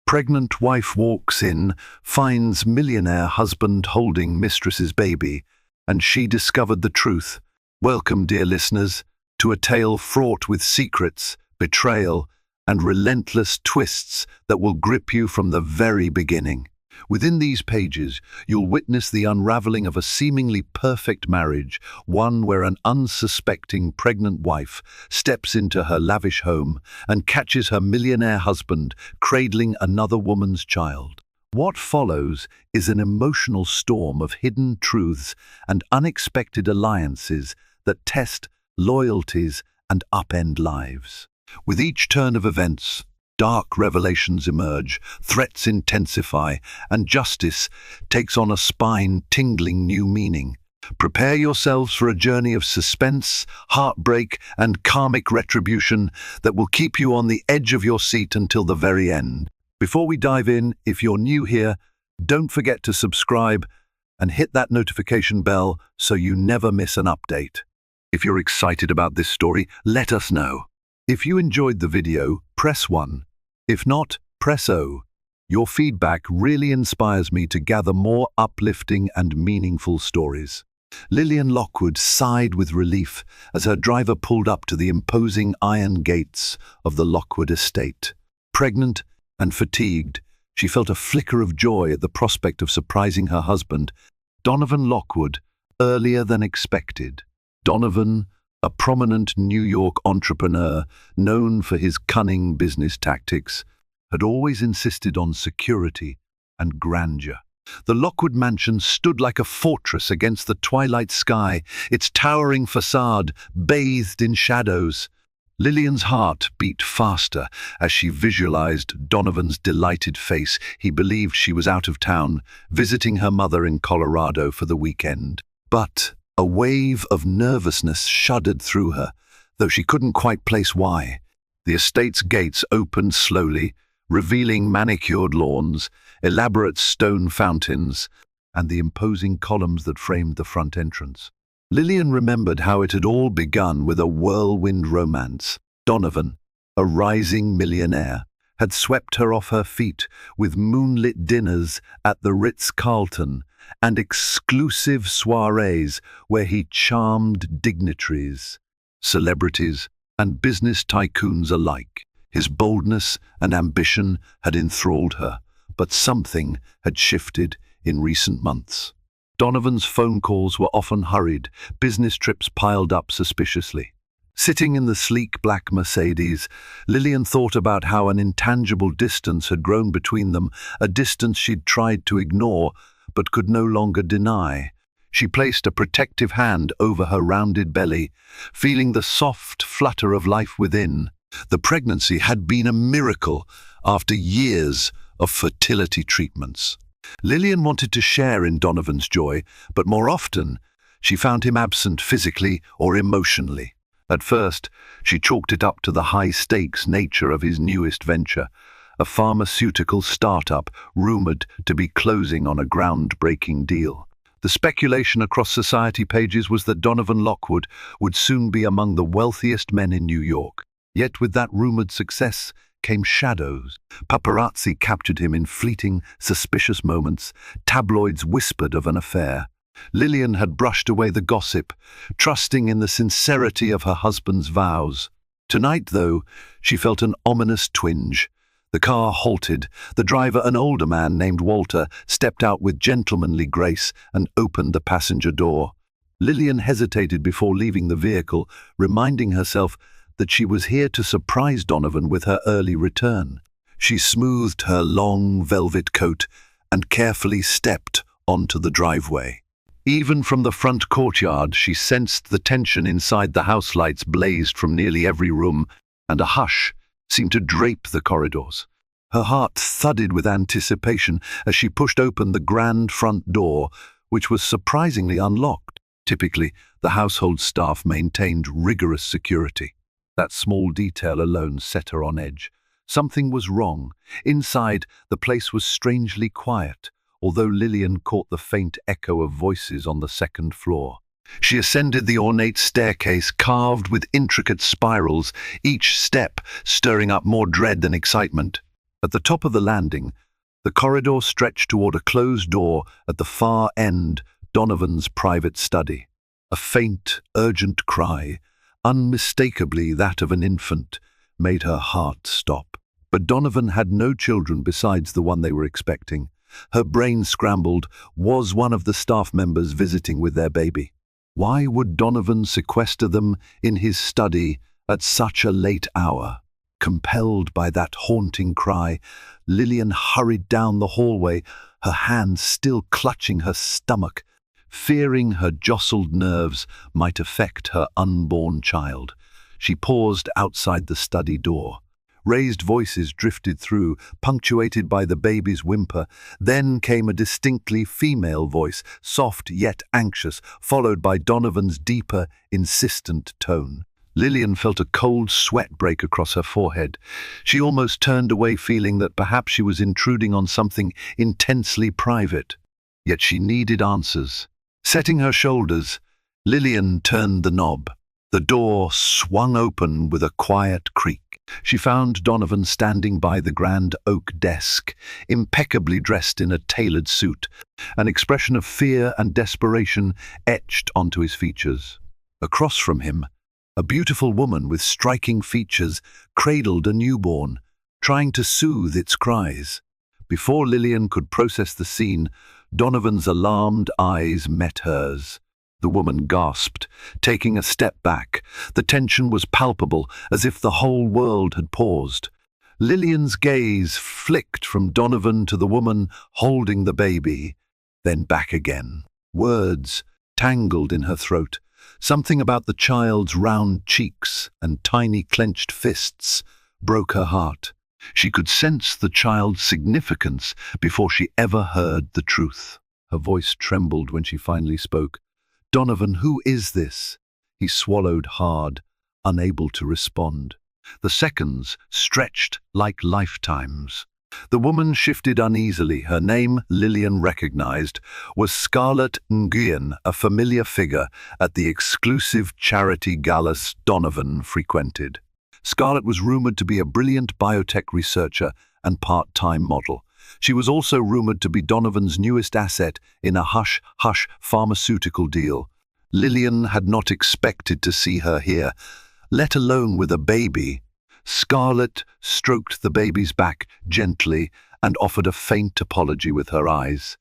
Pregnant wife walks in, finds millionaire husband holding mistress's baby, and she discovered the truth. Welcome, dear listeners, to a tale fraught with secrets, betrayal, and relentless twists that will grip you from the very beginning. Within these pages, you'll witness the unraveling of a seemingly perfect marriage, one where an unsuspecting pregnant wife steps into her lavish home and catches her millionaire husband cradling another woman's child. What follows is an emotional storm of hidden truths and unexpected alliances that test loyalties and upend lives. With each turn of events, dark revelations emerge, threats intensify, and justice takes on a spine-tingling new meaning. Prepare yourselves for a journey of suspense, heartbreak, and karmic retribution that will keep you on the edge of your seat until the very end. Before we dive in, if you're new here, don't forget to subscribe and hit that notification bell so you never miss an update. If you're excited about this story, let us know. If you enjoyed the video, press 1. If not, press O. Your feedback really inspires me to gather more uplifting and meaningful stories. Lillian Lockwood sighed with relief as her driver pulled up to the imposing iron gates of the Lockwood estate. Pregnant and fatigued, she felt a flicker of joy at the prospect of surprising her husband, Donovan Lockwood, earlier than expected. Donovan, a prominent New York entrepreneur known for his cunning business tactics, had always insisted on security and grandeur. The Lockwood mansion stood like a fortress against the twilight sky, its towering facade bathed in shadows. Lillian's heart beat faster as she visualized Donovan's delighted face. He believed she was out of town, visiting her mother in Colorado for the weekend. But a wave of nervousness shuddered through her, though she couldn't quite place why. The estate's gates opened slowly, revealing manicured lawns, elaborate stone fountains, and the imposing columns that framed the front entrance. Lillian remembered how it had all begun with a whirlwind romance. Donovan, a rising millionaire, had swept her off her feet with moonlit dinners at the Ritz-Carlton and exclusive soirees where he charmed dignitaries, celebrities, and business tycoons alike. His boldness and ambition had enthralled her, but something had shifted in recent months. Donovan's phone calls were often hurried, business trips piled up suspiciously. Sitting in the sleek black Mercedes, Lillian thought about how an intangible distance had grown between them, a distance she'd tried to ignore but could no longer deny. She placed a protective hand over her rounded belly, feeling the soft flutter of life within. The pregnancy had been a miracle after years of fertility treatments. Lillian wanted to share in Donovan's joy, but more often, she found him absent physically or emotionally. At first, she chalked it up to the high-stakes nature of his newest venture, a pharmaceutical startup rumored to be closing on a groundbreaking deal. The speculation across society pages was that Donovan Lockwood would soon be among the wealthiest men in New York. Yet with that rumored success came shadows. Paparazzi captured him in fleeting, suspicious moments. Tabloids whispered of an affair. Lillian had brushed away the gossip, trusting in the sincerity of her husband's vows. Tonight, though, she felt an ominous twinge. The car halted. The driver, an older man named Walter, stepped out with gentlemanly grace and opened the passenger door. Lillian hesitated before leaving the vehicle, reminding herself that she was here to surprise Donovan with her early return. She smoothed her long velvet coat and carefully stepped onto the driveway. Even from the front courtyard, she sensed the tension inside. The house lights blazed from nearly every room, and a hush seemed to drape the corridors. Her heart thudded with anticipation as she pushed open the grand front door, which was surprisingly unlocked. Typically, the household staff maintained rigorous security. That small detail alone set her on edge. Something was wrong. Inside, the place was strangely quiet, although Lillian caught the faint echo of voices on the second floor. She ascended the ornate staircase carved with intricate spirals, each step stirring up more dread than excitement. At the top of the landing, the corridor stretched toward a closed door at the far end, Donovan's private study. A faint, urgent cry, unmistakably that of an infant, made her heart stop. But Donovan had no children besides the one they were expecting. Her brain scrambled. Was one of the staff members visiting with their baby? Why would Donovan sequester them in his study at such a late hour? Compelled by that haunting cry, Lillian hurried down the hallway, her hands still clutching her stomach, fearing her jostled nerves might affect her unborn child. She paused outside the study door. Raised voices drifted through, punctuated by the baby's whimper. Then came a distinctly female voice, soft yet anxious, followed by Donovan's deeper, insistent tone. Lillian felt a cold sweat break across her forehead. She almost turned away, feeling that perhaps she was intruding on something intensely private. Yet she needed answers. Setting her shoulders, Lillian turned the knob. The door swung open with a quiet creak. She found Donovan standing by the grand oak desk, impeccably dressed in a tailored suit, an expression of fear and desperation etched onto his features. Across from him, a beautiful woman with striking features cradled a newborn, trying to soothe its cries. Before Lillian could process the scene, Donovan's alarmed eyes met hers. The woman gasped, taking a step back. The tension was palpable, as if the whole world had paused. Lillian's gaze flicked from Donovan to the woman holding the baby, then back again. Words tangled in her throat. Something about the child's round cheeks and tiny clenched fists broke her heart. She could sense the child's significance before she ever heard the truth. Her voice trembled when she finally spoke. "Donovan, who is this?" He swallowed hard, unable to respond. The seconds stretched like lifetimes. The woman shifted uneasily. Her name, Lillian recognized, was Scarlett Nguyen, a familiar figure at the exclusive charity galas Donovan frequented. Scarlett was rumored to be a brilliant biotech researcher and part-time model. She was also rumored to be Donovan's newest asset in a hush-hush pharmaceutical deal. Lillian had not expected to see her here, let alone with a baby. Scarlett stroked the baby's back gently and offered a faint apology with her eyes,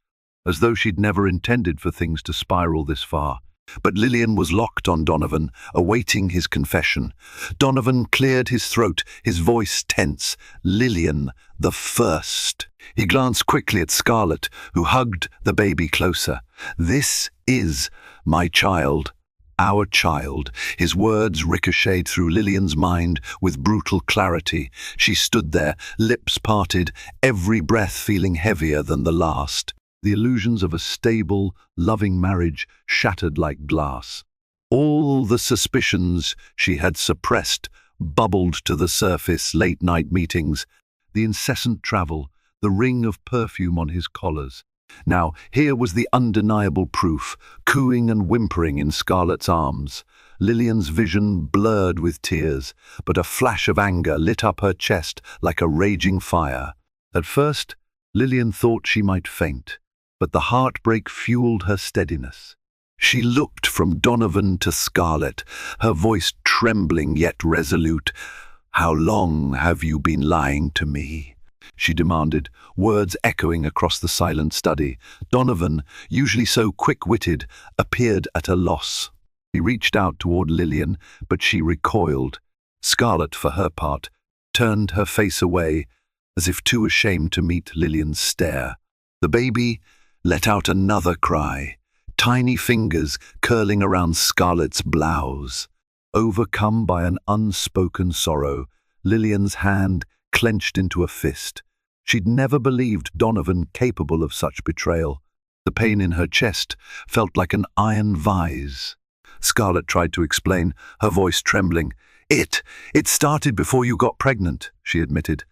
as though she'd never intended for things to spiral this far. But Lillian was locked on Donovan, awaiting his confession. Donovan cleared his throat, his voice tense. "Lillian, the first." He glanced quickly at Scarlett, who hugged the baby closer. "This is my child, our child." His words ricocheted through Lillian's mind with brutal clarity. She stood there, lips parted, every breath feeling heavier than the last. The illusions of a stable, loving marriage shattered like glass. All the suspicions she had suppressed bubbled to the surface: late-night meetings, the incessant travel, the ring of perfume on his collars. Now, here was the undeniable proof, cooing and whimpering in Scarlett's arms. Lillian's vision blurred with tears, but a flash of anger lit up her chest like a raging fire. At first, Lillian thought she might faint, but the heartbreak fueled her steadiness. She looked from Donovan to Scarlett, her voice trembling yet resolute. "How long have you been lying to me?" she demanded, words echoing across the silent study. Donovan, usually so quick-witted, appeared at a loss. He reached out toward Lillian, but she recoiled. Scarlett, for her part, turned her face away, as if too ashamed to meet Lillian's stare. The baby let out another cry, tiny fingers curling around Scarlett's blouse. Overcome by an unspoken sorrow, Lillian's hand clenched into a fist. She'd never believed Donovan capable of such betrayal. The pain in her chest felt like an iron vise. Scarlett tried to explain, her voice trembling. It started before you got pregnant," she admitted.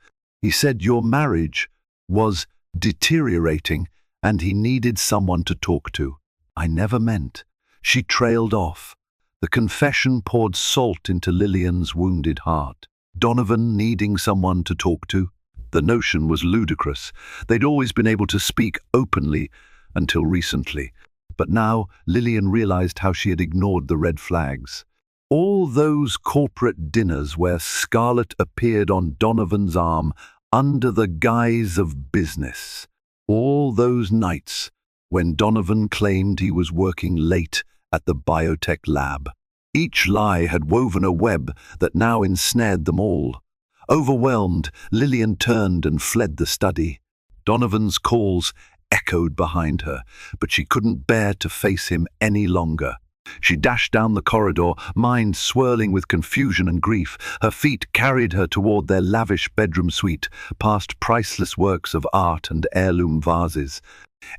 "He said your marriage was deteriorating and he needed someone to talk to. I never meant." She trailed off. The confession poured salt into Lillian's wounded heart. Donovan needing someone to talk to? The notion was ludicrous. They'd always been able to speak openly until recently. But now Lillian realized how she had ignored the red flags. All those corporate dinners where Scarlett appeared on Donovan's arm under the guise of business. All those nights when Donovan claimed he was working late at the biotech lab. Each lie had woven a web that now ensnared them all. Overwhelmed, Lillian turned and fled the study. Donovan's calls echoed behind her, but she couldn't bear to face him any longer. She dashed down the corridor, mind swirling with confusion and grief. Her feet carried her toward their lavish bedroom suite, past priceless works of art and heirloom vases.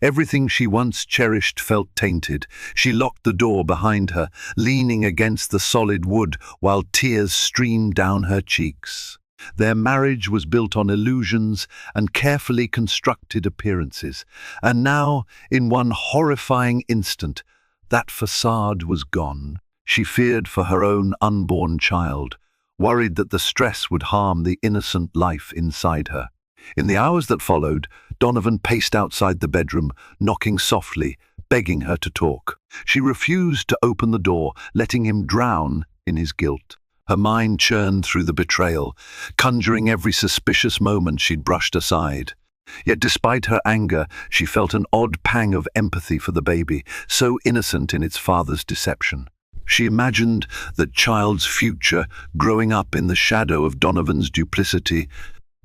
Everything she once cherished felt tainted. She locked the door behind her, leaning against the solid wood while tears streamed down her cheeks. Their marriage was built on illusions and carefully constructed appearances, and now, in one horrifying instant, that facade was gone. She feared for her own unborn child, worried that the stress would harm the innocent life inside her. In the hours that followed, Donovan paced outside the bedroom, knocking softly, begging her to talk. She refused to open the door, letting him drown in his guilt. Her mind churned through the betrayal, conjuring every suspicious moment she'd brushed aside. Yet despite her anger, she felt an odd pang of empathy for the baby, so innocent in its father's deception. She imagined that child's future growing up in the shadow of Donovan's duplicity,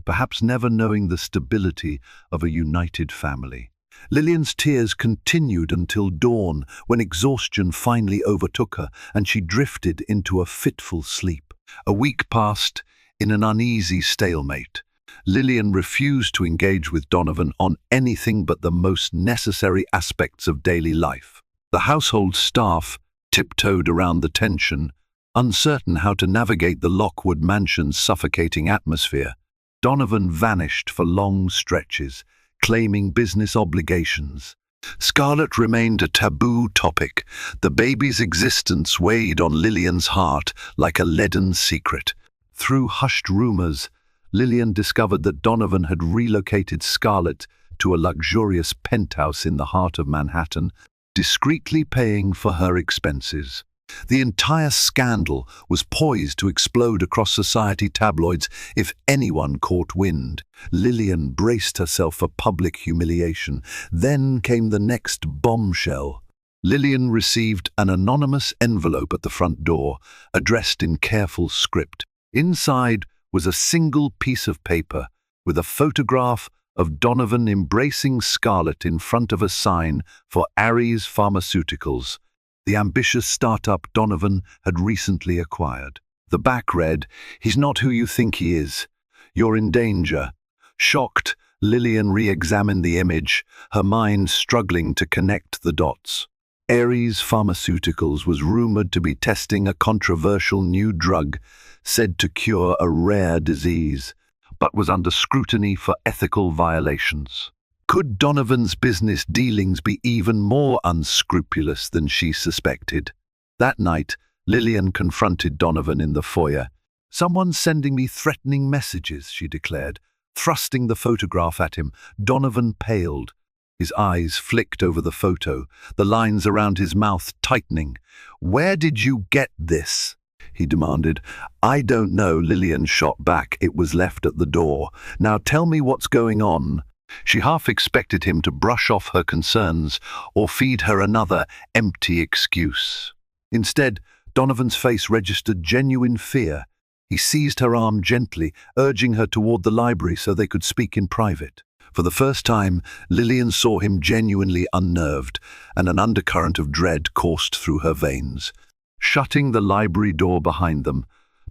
perhaps never knowing the stability of a united family. Lillian's tears continued until dawn, when exhaustion finally overtook her and she drifted into a fitful sleep. A week passed in an uneasy stalemate. Lillian refused to engage with Donovan on anything but the most necessary aspects of daily life. The household staff tiptoed around the tension, uncertain how to navigate the Lockwood mansion's suffocating atmosphere. Donovan vanished for long stretches, claiming business obligations. Scarlett remained a taboo topic. The baby's existence weighed on Lillian's heart like a leaden secret. Through hushed rumors, Lillian discovered that Donovan had relocated Scarlett to a luxurious penthouse in the heart of Manhattan, discreetly paying for her expenses. The entire scandal was poised to explode across society tabloids if anyone caught wind. Lillian braced herself for public humiliation. Then came the next bombshell. Lillian received an anonymous envelope at the front door, addressed in careful script. Inside was a single piece of paper with a photograph of Donovan embracing Scarlett in front of a sign for Ares Pharmaceuticals, the ambitious startup Donovan had recently acquired. The back read, "He's not who you think he is. You're in danger." Shocked, Lillian re-examined the image, her mind struggling to connect the dots. Ares Pharmaceuticals was rumored to be testing a controversial new drug said to cure a rare disease, but was under scrutiny for ethical violations. Could Donovan's business dealings be even more unscrupulous than she suspected? That night, Lillian confronted Donovan in the foyer. "Someone's sending me threatening messages," she declared. Thrusting the photograph at him, Donovan paled. His eyes flicked over the photo, the lines around his mouth tightening. "Where did you get this?" he demanded. "I don't know," Lillian shot back. "It was left at the door. Now tell me what's going on." She half expected him to brush off her concerns or feed her another empty excuse. Instead, Donovan's face registered genuine fear. He seized her arm gently, urging her toward the library so they could speak in private. For the first time, Lillian saw him genuinely unnerved, and an undercurrent of dread coursed through her veins. Shutting the library door behind them,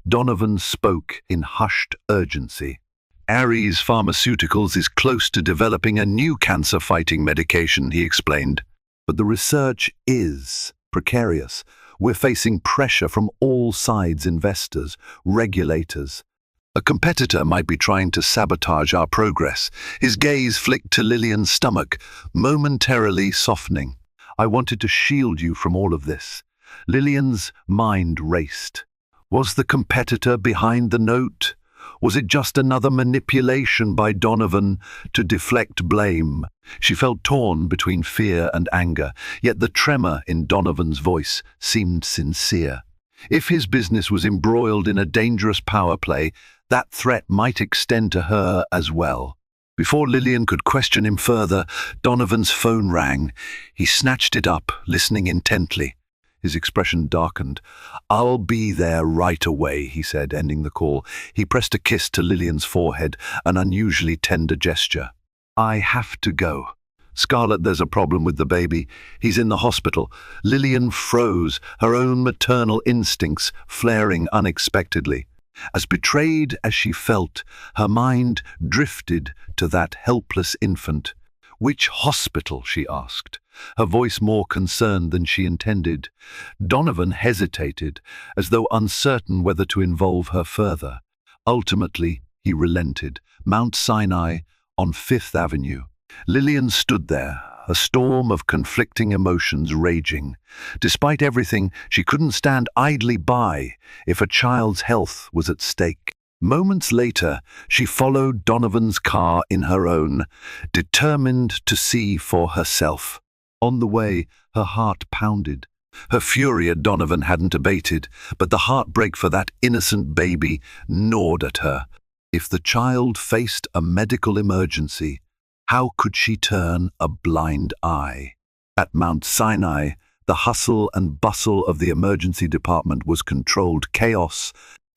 Donovan spoke in hushed urgency. "Ares Pharmaceuticals is close to developing a new cancer-fighting medication," he explained. "But the research is precarious. We're facing pressure from all sides: investors, regulators. A competitor might be trying to sabotage our progress." His gaze flicked to Lillian's stomach, momentarily softening. "I wanted to shield you from all of this." Lillian's mind raced. Was the competitor behind the note? Was it just another manipulation by Donovan to deflect blame? She felt torn between fear and anger, yet the tremor in Donovan's voice seemed sincere. If his business was embroiled in a dangerous power play, that threat might extend to her as well. Before Lillian could question him further, Donovan's phone rang. He snatched it up, listening intently. His expression darkened. "I'll be there right away," he said, ending the call. He pressed a kiss to Lillian's forehead, an unusually tender gesture. "I have to go. Scarlett, there's a problem with the baby. He's in the hospital." Lillian froze, her own maternal instincts flaring unexpectedly. As betrayed as she felt, her mind drifted to that helpless infant. "Which hospital?" she asked, her voice more concerned than she intended. Donovan hesitated, as though uncertain whether to involve her further. Ultimately, he relented. "Mount Sinai, on Fifth Avenue." Lillian stood there, a storm of conflicting emotions raging. Despite everything, she couldn't stand idly by if a child's health was at stake. Moments later, she followed Donovan's car in her own, determined to see for herself. On the way, her heart pounded. Her fury at Donovan hadn't abated, but the heartbreak for that innocent baby gnawed at her. If the child faced a medical emergency, how could she turn a blind eye? At Mount Sinai, the hustle and bustle of the emergency department was controlled chaos,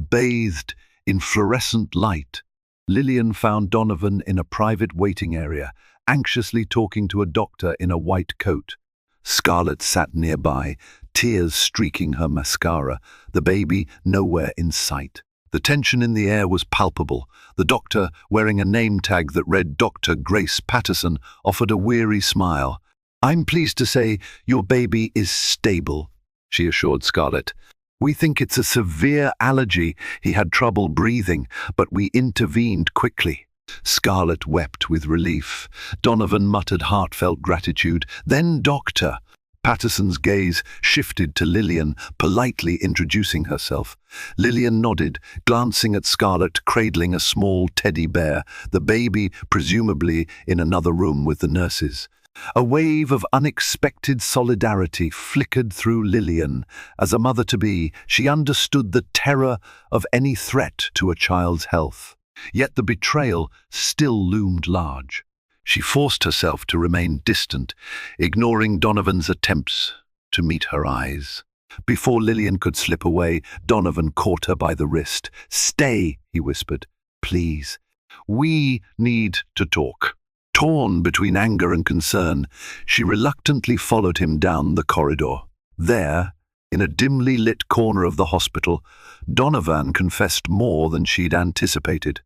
bathed in fluorescent light. Lillian found Donovan in a private waiting area, anxiously talking to a doctor in a white coat. Scarlett sat nearby, tears streaking her mascara, the baby nowhere in sight. The tension in the air was palpable. The doctor, wearing a name tag that read Dr. Grace Patterson, offered a weary smile. "I'm pleased to say your baby is stable," she assured Scarlett. "We think it's a severe allergy. He had trouble breathing, but we intervened quickly." Scarlett wept with relief. Donovan muttered heartfelt gratitude. "Then, doctor." Patterson's gaze shifted to Lillian, politely introducing herself. Lillian nodded, glancing at Scarlett cradling a small teddy bear, the baby presumably in another room with the nurses. A wave of unexpected solidarity flickered through Lillian. As a mother-to-be, she understood the terror of any threat to a child's health. Yet the betrayal still loomed large. She forced herself to remain distant, ignoring Donovan's attempts to meet her eyes. Before Lillian could slip away, Donovan caught her by the wrist. "Stay," he whispered. "Please. We need to talk." Torn between anger and concern, she reluctantly followed him down the corridor. There, in a dimly lit corner of the hospital, Donovan confessed more than she'd anticipated.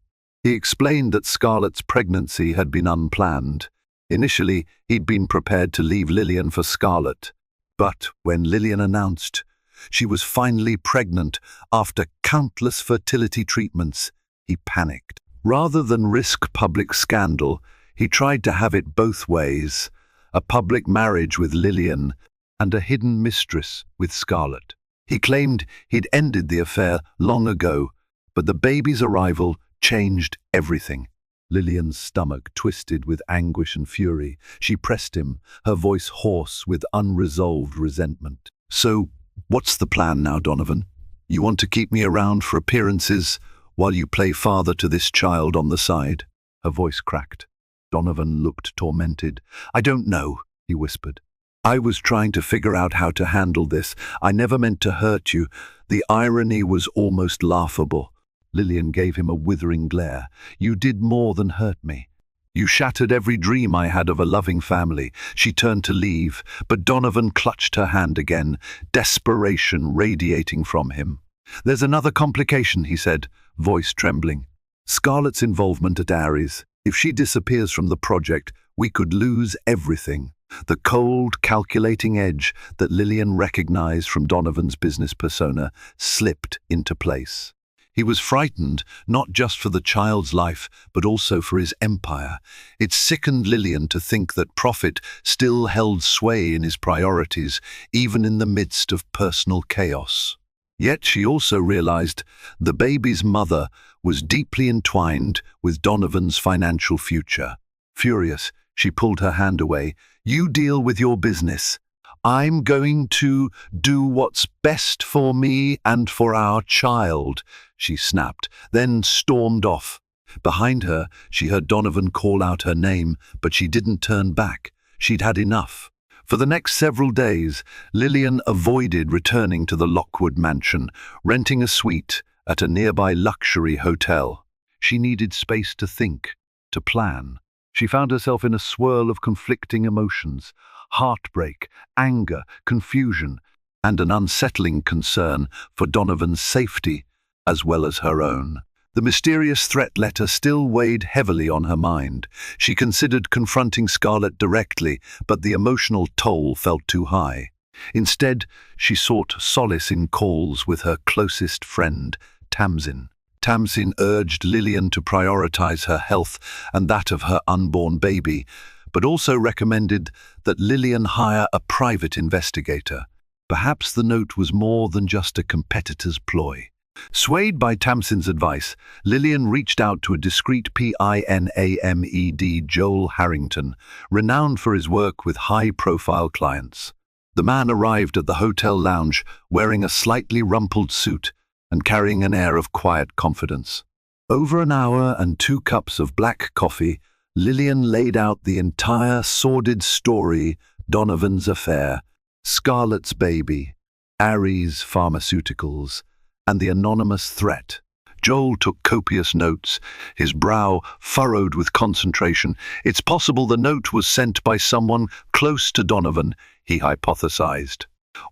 He explained that Scarlett's pregnancy had been unplanned. Initially, he'd been prepared to leave Lillian for Scarlett. But when Lillian announced she was finally pregnant after countless fertility treatments, he panicked. Rather than risk public scandal, he tried to have it both ways, a public marriage with Lillian and a hidden mistress with Scarlett. He claimed he'd ended the affair long ago, but the baby's arrival changed everything. Lillian's stomach twisted with anguish and fury. She pressed him, her voice hoarse with unresolved resentment. "So, what's the plan now, Donovan? You want to keep me around for appearances while you play father to this child on the side?" Her voice cracked. Donovan looked tormented. "I don't know," he whispered. "I was trying to figure out how to handle this. I never meant to hurt you." The irony was almost laughable. Lillian gave him a withering glare. "You did more than hurt me. You shattered every dream I had of a loving family." She turned to leave, but Donovan clutched her hand again, desperation radiating from him. "There's another complication," he said, voice trembling. "Scarlett's involvement at Ares. If she disappears from the project, we could lose everything." The cold, calculating edge that Lillian recognized from Donovan's business persona slipped into place. He was frightened, not just for the child's life, but also for his empire. It sickened Lillian to think that profit still held sway in his priorities, even in the midst of personal chaos. Yet she also realized the baby's mother was deeply entwined with Donovan's financial future. Furious, she pulled her hand away. "You deal with your business. I'm going to do what's best for me and for our child," she snapped, then stormed off. Behind her, she heard Donovan call out her name, but she didn't turn back. She'd had enough. For the next several days, Lillian avoided returning to the Lockwood mansion, renting a suite at a nearby luxury hotel. She needed space to think, to plan. She found herself in a swirl of conflicting emotions: heartbreak, anger, confusion, and an unsettling concern for Donovan's safety as well as her own. The mysterious threat letter still weighed heavily on her mind. She considered confronting Scarlett directly, but the emotional toll felt too high. Instead, she sought solace in calls with her closest friend, Tamsin. Tamsin urged Lillian to prioritize her health and that of her unborn baby, but also recommended that Lillian hire a private investigator. Perhaps the note was more than just a competitor's ploy. Swayed by Tamsin's advice, Lillian reached out to a discreet PINAMED Joel Harrington, renowned for his work with high-profile clients. The man arrived at the hotel lounge wearing a slightly rumpled suit and carrying an air of quiet confidence. Over an hour and 2 cups of black coffee, Lillian laid out the entire sordid story: Donovan's affair, Scarlett's baby, Ares Pharmaceuticals, and the anonymous threat. Joel took copious notes, his brow furrowed with concentration. "It's possible the note was sent by someone close to Donovan," he hypothesized.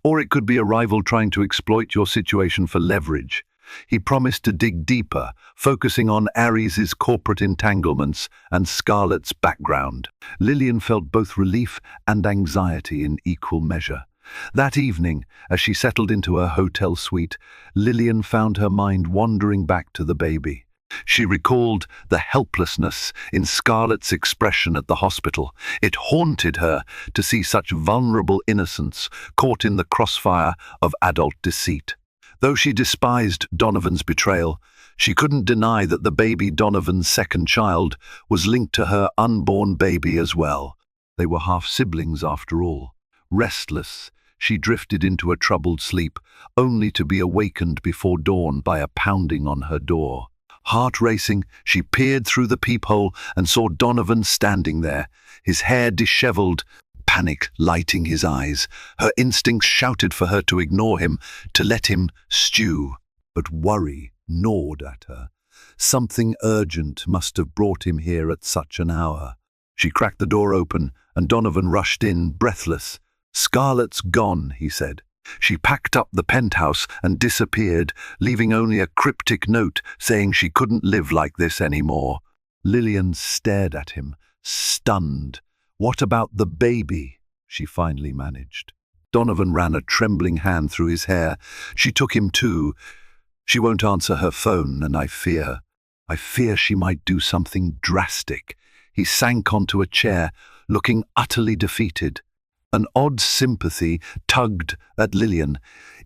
"Or it could be a rival trying to exploit your situation for leverage." He promised to dig deeper, focusing on Ares's corporate entanglements and Scarlett's background. Lillian felt both relief and anxiety in equal measure. That evening, as she settled into her hotel suite, Lillian found her mind wandering back to the baby. She recalled the helplessness in Scarlett's expression at the hospital. It haunted her to see such vulnerable innocence caught in the crossfire of adult deceit. Though she despised Donovan's betrayal, she couldn't deny that the baby, Donovan's second child, was linked to her unborn baby as well. They were half-siblings after all. Restless, she drifted into a troubled sleep, only to be awakened before dawn by a pounding on her door. Heart racing, she peered through the peephole and saw Donovan standing there, his hair disheveled, panic lighting his eyes. Her instincts shouted for her to ignore him, to let him stew. But worry gnawed at her. Something urgent must have brought him here at such an hour. She cracked the door open, and Donovan rushed in, breathless. "Scarlett's gone," he said. She packed up the penthouse and disappeared, leaving only a cryptic note saying she couldn't live like this anymore. Lillian stared at him, stunned. "What about the baby?" she finally managed. Donovan ran a trembling hand through his hair. "She took him too. She won't answer her phone, and I fear she might do something drastic." He sank onto a chair, looking utterly defeated. An odd sympathy tugged at Lillian.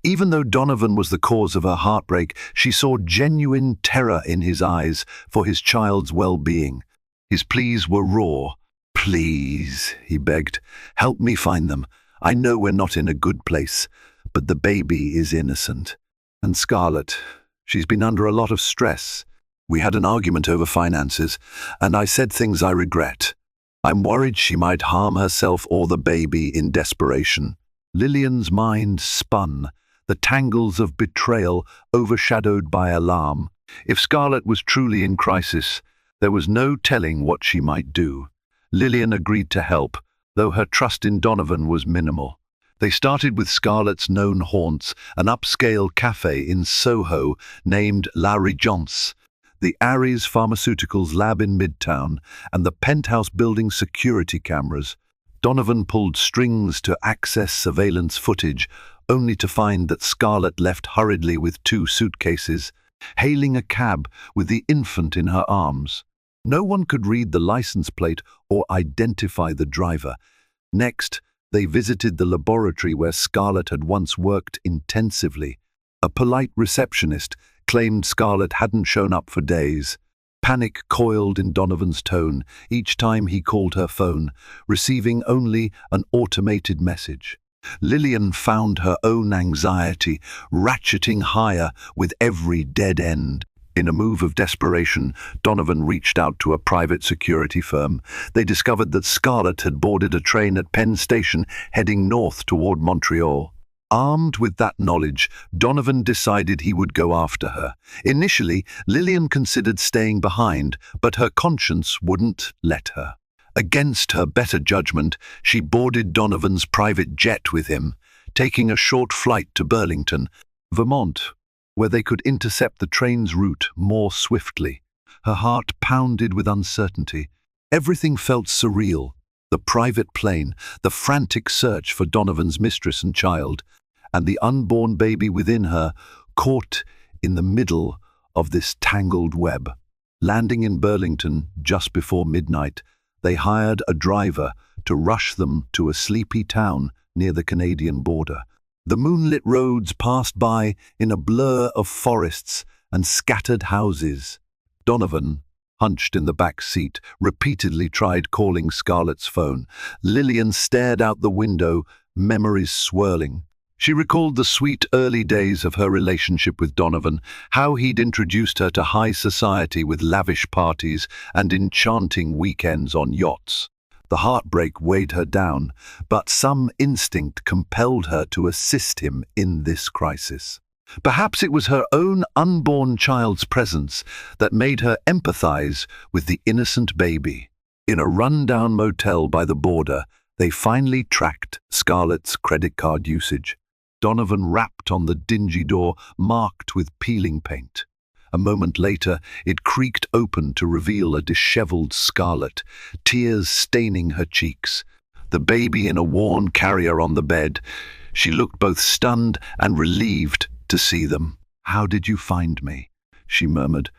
Even though Donovan was the cause of her heartbreak, she saw genuine terror in his eyes for his child's well-being. His pleas were raw. "Please," he begged, "help me find them. I know we're not in a good place, but the baby is innocent. And Scarlett, she's been under a lot of stress. We had an argument over finances, and I said things I regret. I'm worried she might harm herself or the baby in desperation." Lillian's mind spun, the tangles of betrayal overshadowed by alarm. If Scarlett was truly in crisis, there was no telling what she might do. Lillian agreed to help, though her trust in Donovan was minimal. They started with Scarlett's known haunts, an upscale cafe in Soho named La Regence, the Ares Pharmaceuticals lab in Midtown, and the penthouse building security cameras. Donovan pulled strings to access surveillance footage, only to find that Scarlett left hurriedly with 2 suitcases, hailing a cab with the infant in her arms. No one could read the license plate or identify the driver. Next, they visited the laboratory where Scarlett had once worked intensively. A polite receptionist claimed Scarlett hadn't shown up for days. Panic coiled in Donovan's tone each time he called her phone, receiving only an automated message. Lillian found her own anxiety ratcheting higher with every dead end. In a move of desperation, Donovan reached out to a private security firm. They discovered that Scarlett had boarded a train at Penn Station heading north toward Montreal. Armed with that knowledge, Donovan decided he would go after her. Initially, Lillian considered staying behind, but her conscience wouldn't let her. Against her better judgment, she boarded Donovan's private jet with him, taking a short flight to Burlington, Vermont, where they could intercept the train's route more swiftly. Her heart pounded with uncertainty. Everything felt surreal. The private plane, the frantic search for Donovan's mistress and child, and the unborn baby within her, caught in the middle of this tangled web. Landing in Burlington just before midnight, they hired a driver to rush them to a sleepy town near the Canadian border. The moonlit roads passed by in a blur of forests and scattered houses. Donovan, hunched in the back seat, repeatedly tried calling Scarlett's phone. Lillian stared out the window, memories swirling. She recalled the sweet early days of her relationship with Donovan, how he'd introduced her to high society with lavish parties and enchanting weekends on yachts. The heartbreak weighed her down, but some instinct compelled her to assist him in this crisis. Perhaps it was her own unborn child's presence that made her empathize with the innocent baby. In a run-down motel by the border, they finally tracked Scarlett's credit card usage. Donovan rapped on the dingy door, marked with peeling paint. A moment later, it creaked open to reveal a disheveled Scarlett, tears staining her cheeks. The baby in a worn carrier on the bed. She looked both stunned and relieved to see them. "How did you find me?" she murmured.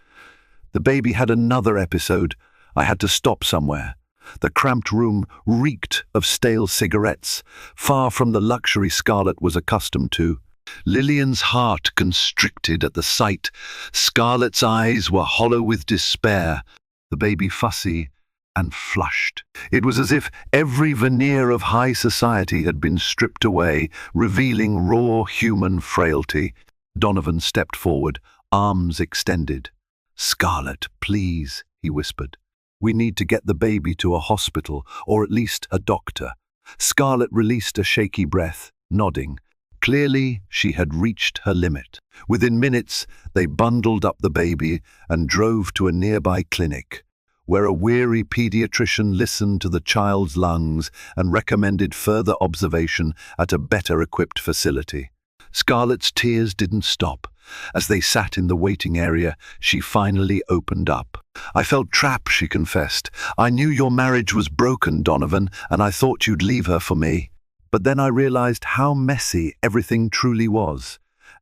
"The baby had another episode. I had to stop somewhere." The cramped room reeked of stale cigarettes, far from the luxury Scarlett was accustomed to. Lillian's heart constricted at the sight. Scarlett's eyes were hollow with despair, the baby fussy and flushed. It was as if every veneer of high society had been stripped away, revealing raw human frailty. Donovan stepped forward, arms extended. "Scarlett, please," he whispered. "We need to get the baby to a hospital, or at least a doctor." Scarlett released a shaky breath, nodding. Clearly, she had reached her limit. Within minutes, they bundled up the baby and drove to a nearby clinic, where a weary pediatrician listened to the child's lungs and recommended further observation at a better-equipped facility. Scarlett's tears didn't stop. As they sat in the waiting area, she finally opened up. "I felt trapped," she confessed. "I knew your marriage was broken, Donovan, and I thought you'd leave her for me. But then I realized how messy everything truly was.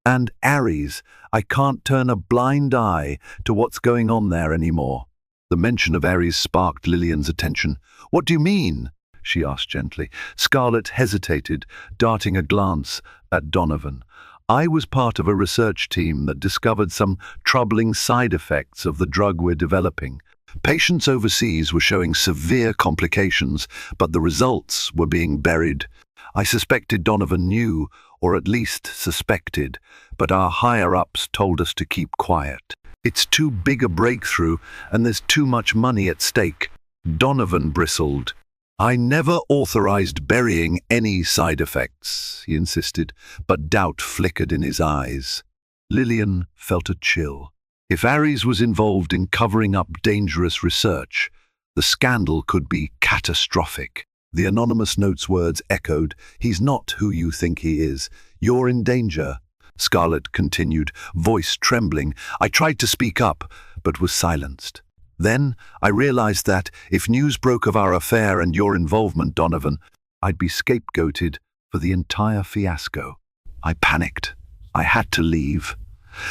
And Aries, I can't turn a blind eye to what's going on there anymore." The mention of Aries sparked Lillian's attention. "What do you mean?" she asked gently. Scarlett hesitated, darting a glance at Donovan. "I was part of a research team that discovered some troubling side effects of the drug we're developing. Patients overseas were showing severe complications, but the results were being buried. I suspected Donovan knew, or at least suspected, but our higher-ups told us to keep quiet. It's too big a breakthrough, and there's too much money at stake." Donovan bristled. "I never authorized burying any side effects," he insisted, but doubt flickered in his eyes. Lillian felt a chill. If Aries was involved in covering up dangerous research, the scandal could be catastrophic. The anonymous note's words echoed, "He's not who you think he is. You're in danger." Scarlett continued, voice trembling. "I tried to speak up, but was silenced. Then I realized that, if news broke of our affair and your involvement, Donovan, I'd be scapegoated for the entire fiasco. I panicked. I had to leave."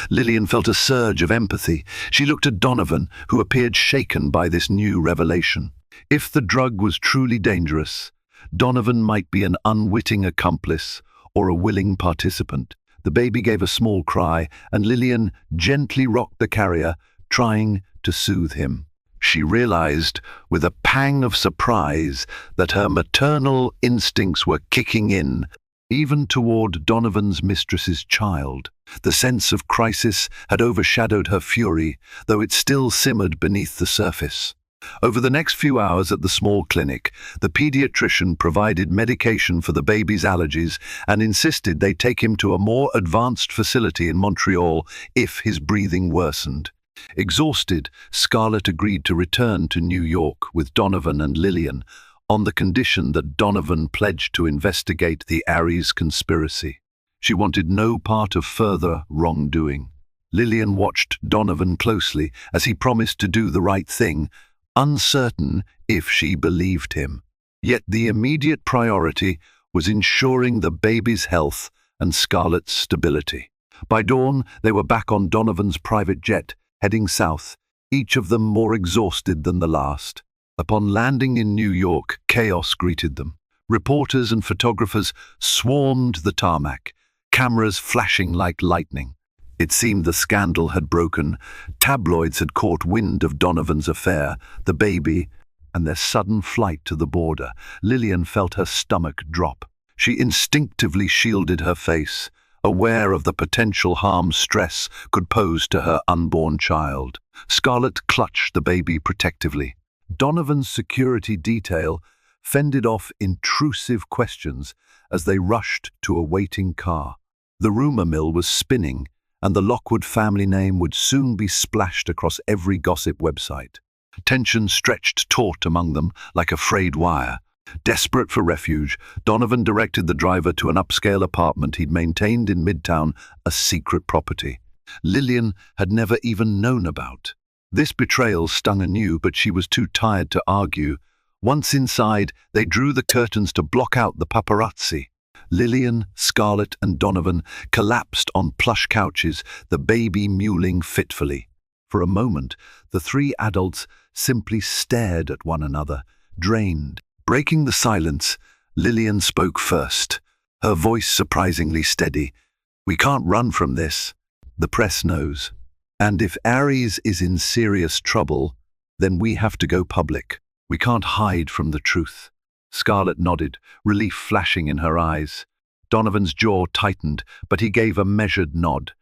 Lillian felt a surge of empathy. She looked at Donovan, who appeared shaken by this new revelation. If the drug was truly dangerous, Donovan might be an unwitting accomplice or a willing participant. The baby gave a small cry, and Lillian gently rocked the carrier, trying to soothe him. She realized, with a pang of surprise, that her maternal instincts were kicking in, even toward Donovan's mistress's child. The sense of crisis had overshadowed her fury, though it still simmered beneath the surface. Over the next few hours at the small clinic, the pediatrician provided medication for the baby's allergies and insisted they take him to a more advanced facility in Montreal if his breathing worsened. Exhausted, Scarlett agreed to return to New York with Donovan and Lillian, on the condition that Donovan pledged to investigate the Aries conspiracy. She wanted no part of further wrongdoing. Lillian watched Donovan closely as he promised to do the right thing, uncertain if she believed him. Yet the immediate priority was ensuring the baby's health and Scarlett's stability. By dawn, they were back on Donovan's private jet, heading south, each of them more exhausted than the last. Upon landing in New York, chaos greeted them. Reporters and photographers swarmed the tarmac, cameras flashing like lightning. It seemed the scandal had broken. Tabloids had caught wind of Donovan's affair, the baby, and their sudden flight to the border. Lillian felt her stomach drop. She instinctively shielded her face, aware of the potential harm stress could pose to her unborn child. Scarlett clutched the baby protectively. Donovan's security detail fended off intrusive questions as they rushed to a waiting car. The rumor mill was spinning, and the Lockwood family name would soon be splashed across every gossip website. Tension stretched taut among them like a frayed wire. Desperate for refuge, Donovan directed the driver to an upscale apartment he'd maintained in Midtown, a secret property Lillian had never even known about. This betrayal stung anew, but she was too tired to argue. Once inside, they drew the curtains to block out the paparazzi. Lillian, Scarlett, and Donovan collapsed on plush couches, the baby mewling fitfully. For a moment, the three adults simply stared at one another, drained. Breaking the silence, Lillian spoke first, her voice surprisingly steady. "We can't run from this. The press knows. And if Aries is in serious trouble, then we have to go public. We can't hide from the truth." Scarlett nodded, relief flashing in her eyes. Donovan's jaw tightened, but he gave a measured nod.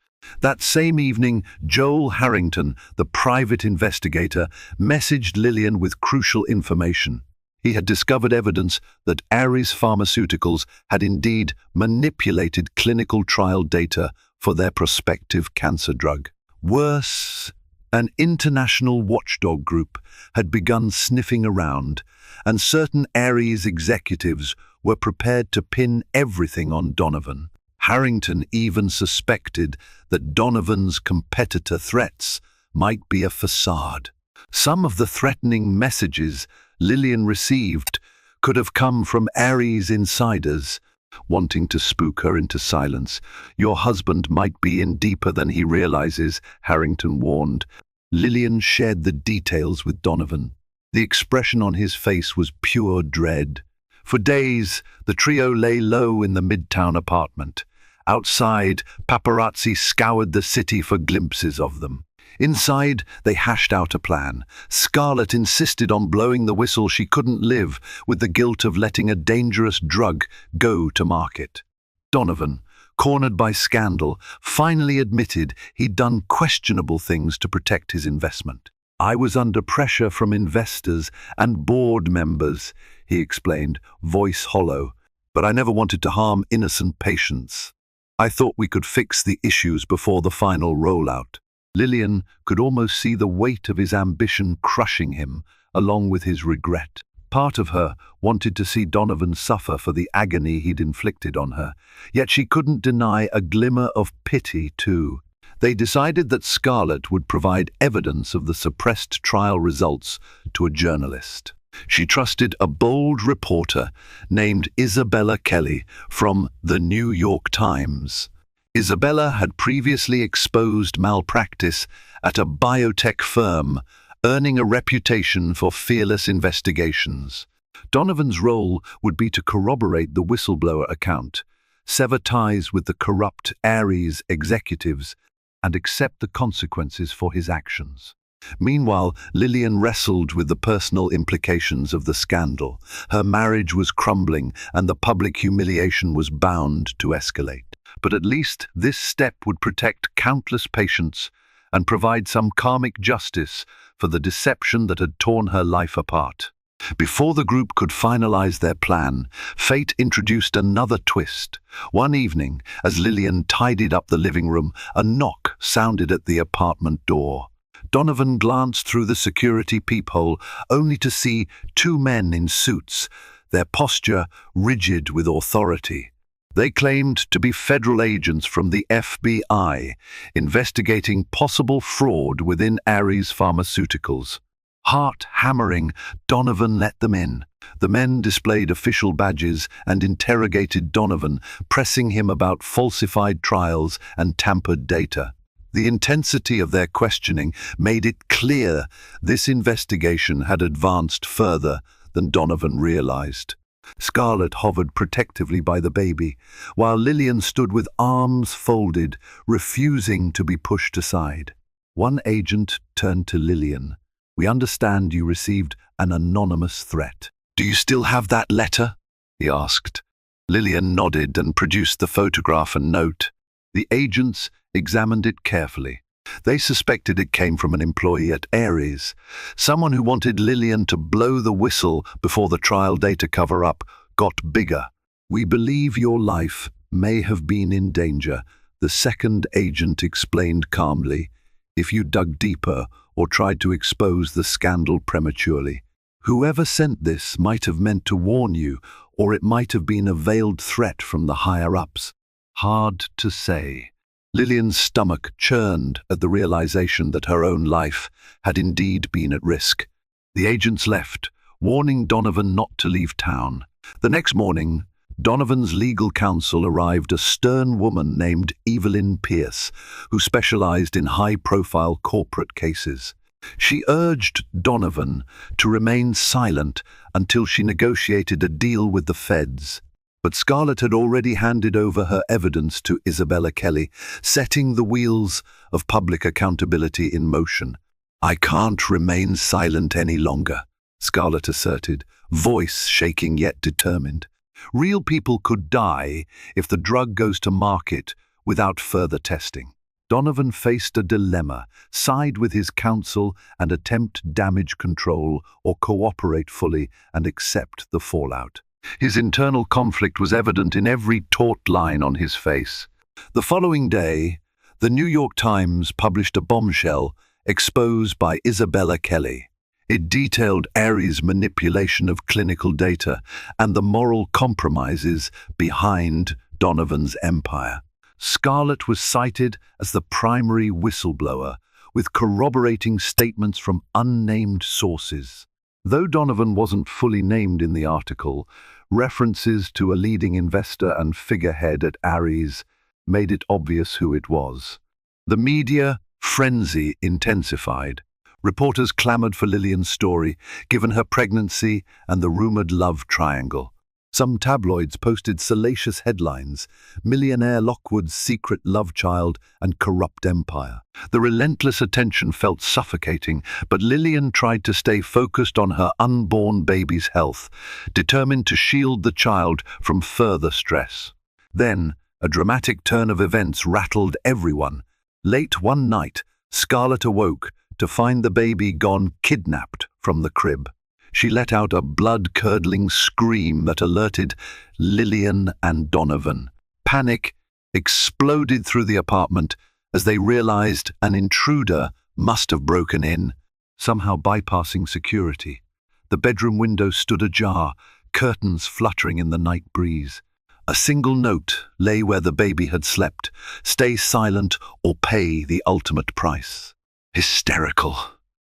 That same evening, Joel Harrington, the private investigator, messaged Lillian with crucial information. He had discovered evidence that Ares Pharmaceuticals had indeed manipulated clinical trial data for their prospective cancer drug. Worse, an international watchdog group had begun sniffing around, and certain Ares executives were prepared to pin everything on Donovan. Harrington even suspected that Donovan's competitor threats might be a facade. Some of the threatening messages Lillian received could have come from Ares insiders, wanting to spook her into silence. "Your husband might be in deeper than he realizes," Harrington warned. Lillian shared the details with Donovan. The expression on his face was pure dread. For days, the trio lay low in the Midtown apartment. Outside, paparazzi scoured the city for glimpses of them. Inside, they hashed out a plan. Scarlett insisted on blowing the whistle she couldn't live with the guilt of letting a dangerous drug go to market. Donovan, cornered by scandal, finally admitted he'd done questionable things to protect his investment. "I was under pressure from investors and board members," he explained, voice hollow, "but I never wanted to harm innocent patients. I thought we could fix the issues before the final rollout." Lillian could almost see the weight of his ambition crushing him, along with his regret. Part of her wanted to see Donovan suffer for the agony he'd inflicted on her, yet she couldn't deny a glimmer of pity too. They decided that Scarlett would provide evidence of the suppressed trial results to a journalist. She trusted a bold reporter named Isabella Kelly from the New York Times. Isabella had previously exposed malpractice at a biotech firm, earning a reputation for fearless investigations. Donovan's role would be to corroborate the whistleblower account, sever ties with the corrupt Aries executives, and accept the consequences for his actions. Meanwhile, Lillian wrestled with the personal implications of the scandal. Her marriage was crumbling, and the public humiliation was bound to escalate. But at least this step would protect countless patients and provide some karmic justice for the deception that had torn her life apart. Before the group could finalize their plan, fate introduced another twist. One evening, as Lillian tidied up the living room, a knock sounded at the apartment door. Donovan glanced through the security peephole, only to see two men in suits, their posture rigid with authority. They claimed to be federal agents from the FBI, investigating possible fraud within Ares Pharmaceuticals. Heart-hammering, Donovan let them in. The men displayed official badges and interrogated Donovan, pressing him about falsified trials and tampered data. The intensity of their questioning made it clear this investigation had advanced further than Donovan realized. Scarlett hovered protectively by the baby, while Lillian stood with arms folded, refusing to be pushed aside. One agent turned to Lillian. "We understand you received an anonymous threat. Do you still have that letter?" he asked. Lillian nodded and produced the photograph and note. The agents examined it carefully. They suspected it came from an employee at Ares, someone who wanted Lillian to blow the whistle before the trial data cover-up got bigger. "We believe your life may have been in danger," the second agent explained calmly, "if you dug deeper or tried to expose the scandal prematurely. Whoever sent this might have meant to warn you, or it might have been a veiled threat from the higher-ups. Hard to say." Lillian's stomach churned at the realization that her own life had indeed been at risk. The agents left, warning Donovan not to leave town. The next morning, Donovan's legal counsel arrived, a stern woman named Evelyn Pierce, who specialized in high-profile corporate cases. She urged Donovan to remain silent until she negotiated a deal with the feds. But Scarlett had already handed over her evidence to Isabella Kelly, setting the wheels of public accountability in motion. "I can't remain silent any longer," Scarlett asserted, voice shaking yet determined. "Real people could die if the drug goes to market without further testing." Donovan faced a dilemma: side with his counsel and attempt damage control, or cooperate fully and accept the fallout. His internal conflict was evident in every taut line on his face. The following day, the New York Times published a bombshell exposed by Isabella Kelly. It detailed Ares' manipulation of clinical data and the moral compromises behind Donovan's empire. Scarlett was cited as the primary whistleblower, with corroborating statements from unnamed sources. Though Donovan wasn't fully named in the article, references to a leading investor and figurehead at Ares made it obvious who it was. The media frenzy intensified. Reporters clamored for Lillian's story, given her pregnancy and the rumored love triangle. Some tabloids posted salacious headlines: "Millionaire Lockwood's secret love child and corrupt empire." The relentless attention felt suffocating, but Lillian tried to stay focused on her unborn baby's health, determined to shield the child from further stress. Then, a dramatic turn of events rattled everyone. Late one night, Scarlett awoke to find the baby gone kidnapped from the crib. She let out a blood-curdling scream that alerted Lillian and Donovan. Panic exploded through the apartment as they realized an intruder must have broken in, somehow bypassing security. The bedroom window stood ajar, curtains fluttering in the night breeze. A single note lay where the baby had slept: "Stay silent or pay the ultimate price." Hysterical,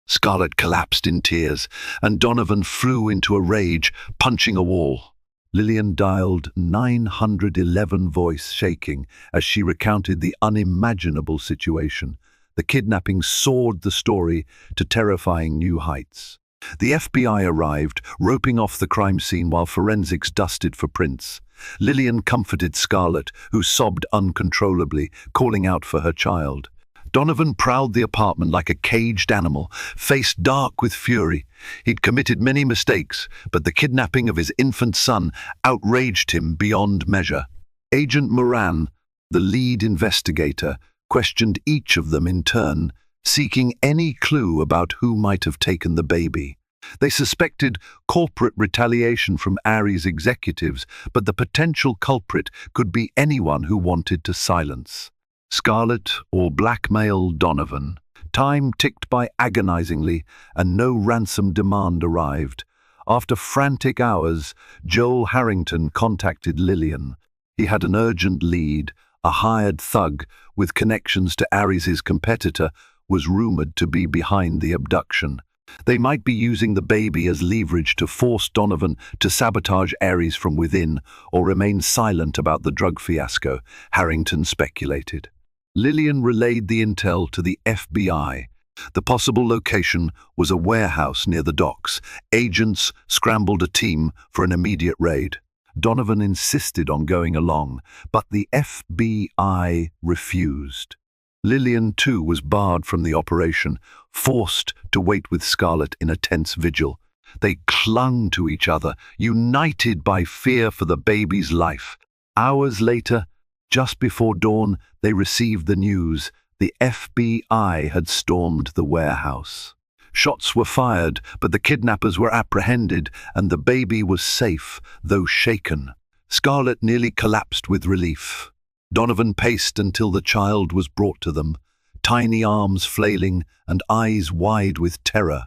Scarlett collapsed in tears, and Donovan flew into a rage, punching a wall. Lillian dialed 911, voice shaking, as she recounted the unimaginable situation. The kidnapping soared the story to terrifying new heights. The FBI arrived, roping off the crime scene while forensics dusted for prints. Lillian comforted Scarlett, who sobbed uncontrollably, calling out for her child. Donovan prowled the apartment like a caged animal, face dark with fury. He'd committed many mistakes, but the kidnapping of his infant son outraged him beyond measure. Agent Moran, the lead investigator, questioned each of them in turn, seeking any clue about who might have taken the baby. They suspected corporate retaliation from Ares executives, but the potential culprit could be anyone who wanted to silence Scarlett or blackmail Donovan. Time ticked by agonizingly, and no ransom demand arrived. After frantic hours, Joel Harrington contacted Lillian. He had an urgent lead. A hired thug with connections to Ares' competitor was rumored to be behind the abduction. They might be using the baby as leverage to force Donovan to sabotage Ares from within or remain silent about the drug fiasco, Harrington speculated. Lillian relayed the intel to the FBI. The possible location was a warehouse near the docks. Agents scrambled a team for an immediate raid. Donovan insisted on going along, but the FBI refused. Lillian, too, was barred from the operation, forced to wait with Scarlett in a tense vigil. They clung to each other, united by fear for the baby's life. Hours later, just before dawn, they received the news. The FBI had stormed the warehouse. Shots were fired, but the kidnappers were apprehended, and the baby was safe, though shaken. Scarlett nearly collapsed with relief. Donovan paced until the child was brought to them, tiny arms flailing and eyes wide with terror.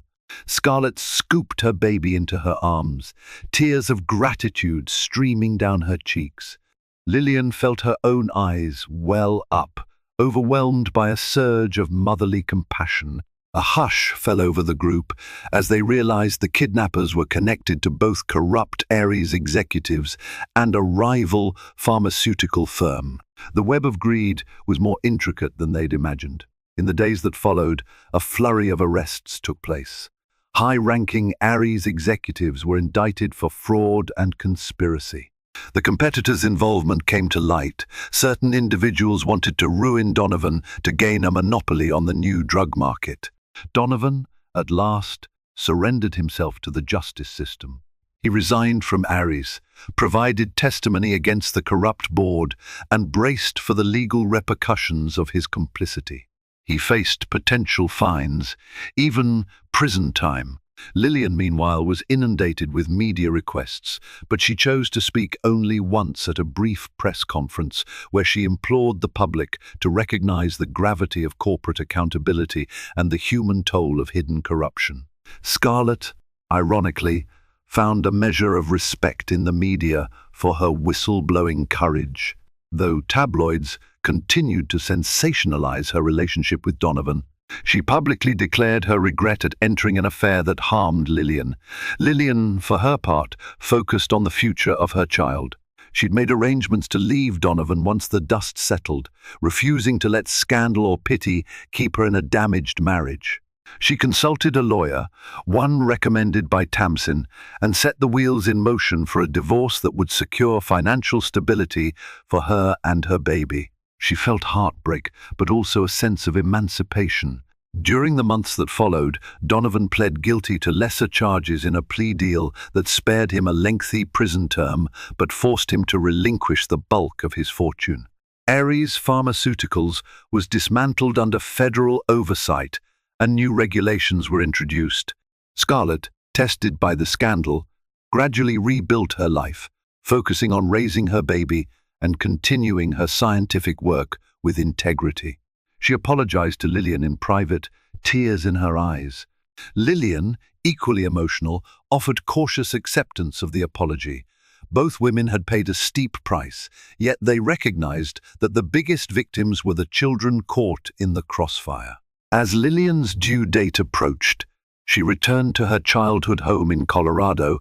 Scarlett scooped her baby into her arms, tears of gratitude streaming down her cheeks. Lillian felt her own eyes well up, overwhelmed by a surge of motherly compassion. A hush fell over the group as they realized the kidnappers were connected to both corrupt Ares executives and a rival pharmaceutical firm. The web of greed was more intricate than they'd imagined. In the days that followed, a flurry of arrests took place. High-ranking Ares executives were indicted for fraud and conspiracy. The competitors' involvement came to light. Certain individuals wanted to ruin Donovan to gain a monopoly on the new drug market. Donovan, at last, surrendered himself to the justice system. He resigned from Ares, provided testimony against the corrupt board, and braced for the legal repercussions of his complicity. He faced potential fines, even prison time. Lillian, meanwhile, was inundated with media requests, but she chose to speak only once at a brief press conference where she implored the public to recognize the gravity of corporate accountability and the human toll of hidden corruption. Scarlett, ironically, found a measure of respect in the media for her whistle-blowing courage, though tabloids continued to sensationalize her relationship with Donovan. She publicly declared her regret at entering an affair that harmed Lillian. Lillian, for her part, focused on the future of her child. She'd made arrangements to leave Donovan once the dust settled, refusing to let scandal or pity keep her in a damaged marriage. She consulted a lawyer, one recommended by Tamsin, and set the wheels in motion for a divorce that would secure financial stability for her and her baby. She felt heartbreak, but also a sense of emancipation. During the months that followed, Donovan pled guilty to lesser charges in a plea deal that spared him a lengthy prison term, but forced him to relinquish the bulk of his fortune. Ares Pharmaceuticals was dismantled under federal oversight, and new regulations were introduced. Scarlett, tested by the scandal, gradually rebuilt her life, focusing on raising her baby and continuing her scientific work with integrity. She apologized to Lillian in private, tears in her eyes. Lillian, equally emotional, offered cautious acceptance of the apology. Both women had paid a steep price, yet they recognized that the biggest victims were the children caught in the crossfire. As Lillian's due date approached, she returned to her childhood home in Colorado,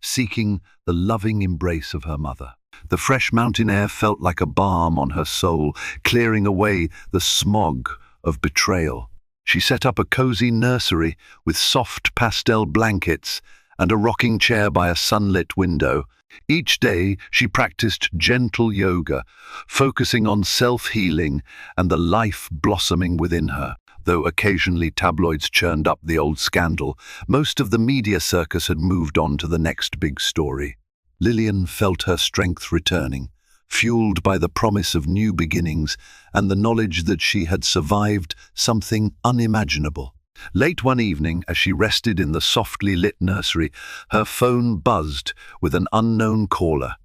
seeking the loving embrace of her mother. The fresh mountain air felt like a balm on her soul, clearing away the smog of betrayal. She set up a cozy nursery with soft pastel blankets and a rocking chair by a sunlit window. Each day she practiced gentle yoga, focusing on self-healing and the life blossoming within her. Though occasionally tabloids churned up the old scandal, most of the media circus had moved on to the next big story. Lillian felt her strength returning, fueled by the promise of new beginnings and the knowledge that she had survived something unimaginable. Late one evening, as she rested in the softly lit nursery, her phone buzzed with an unknown caller.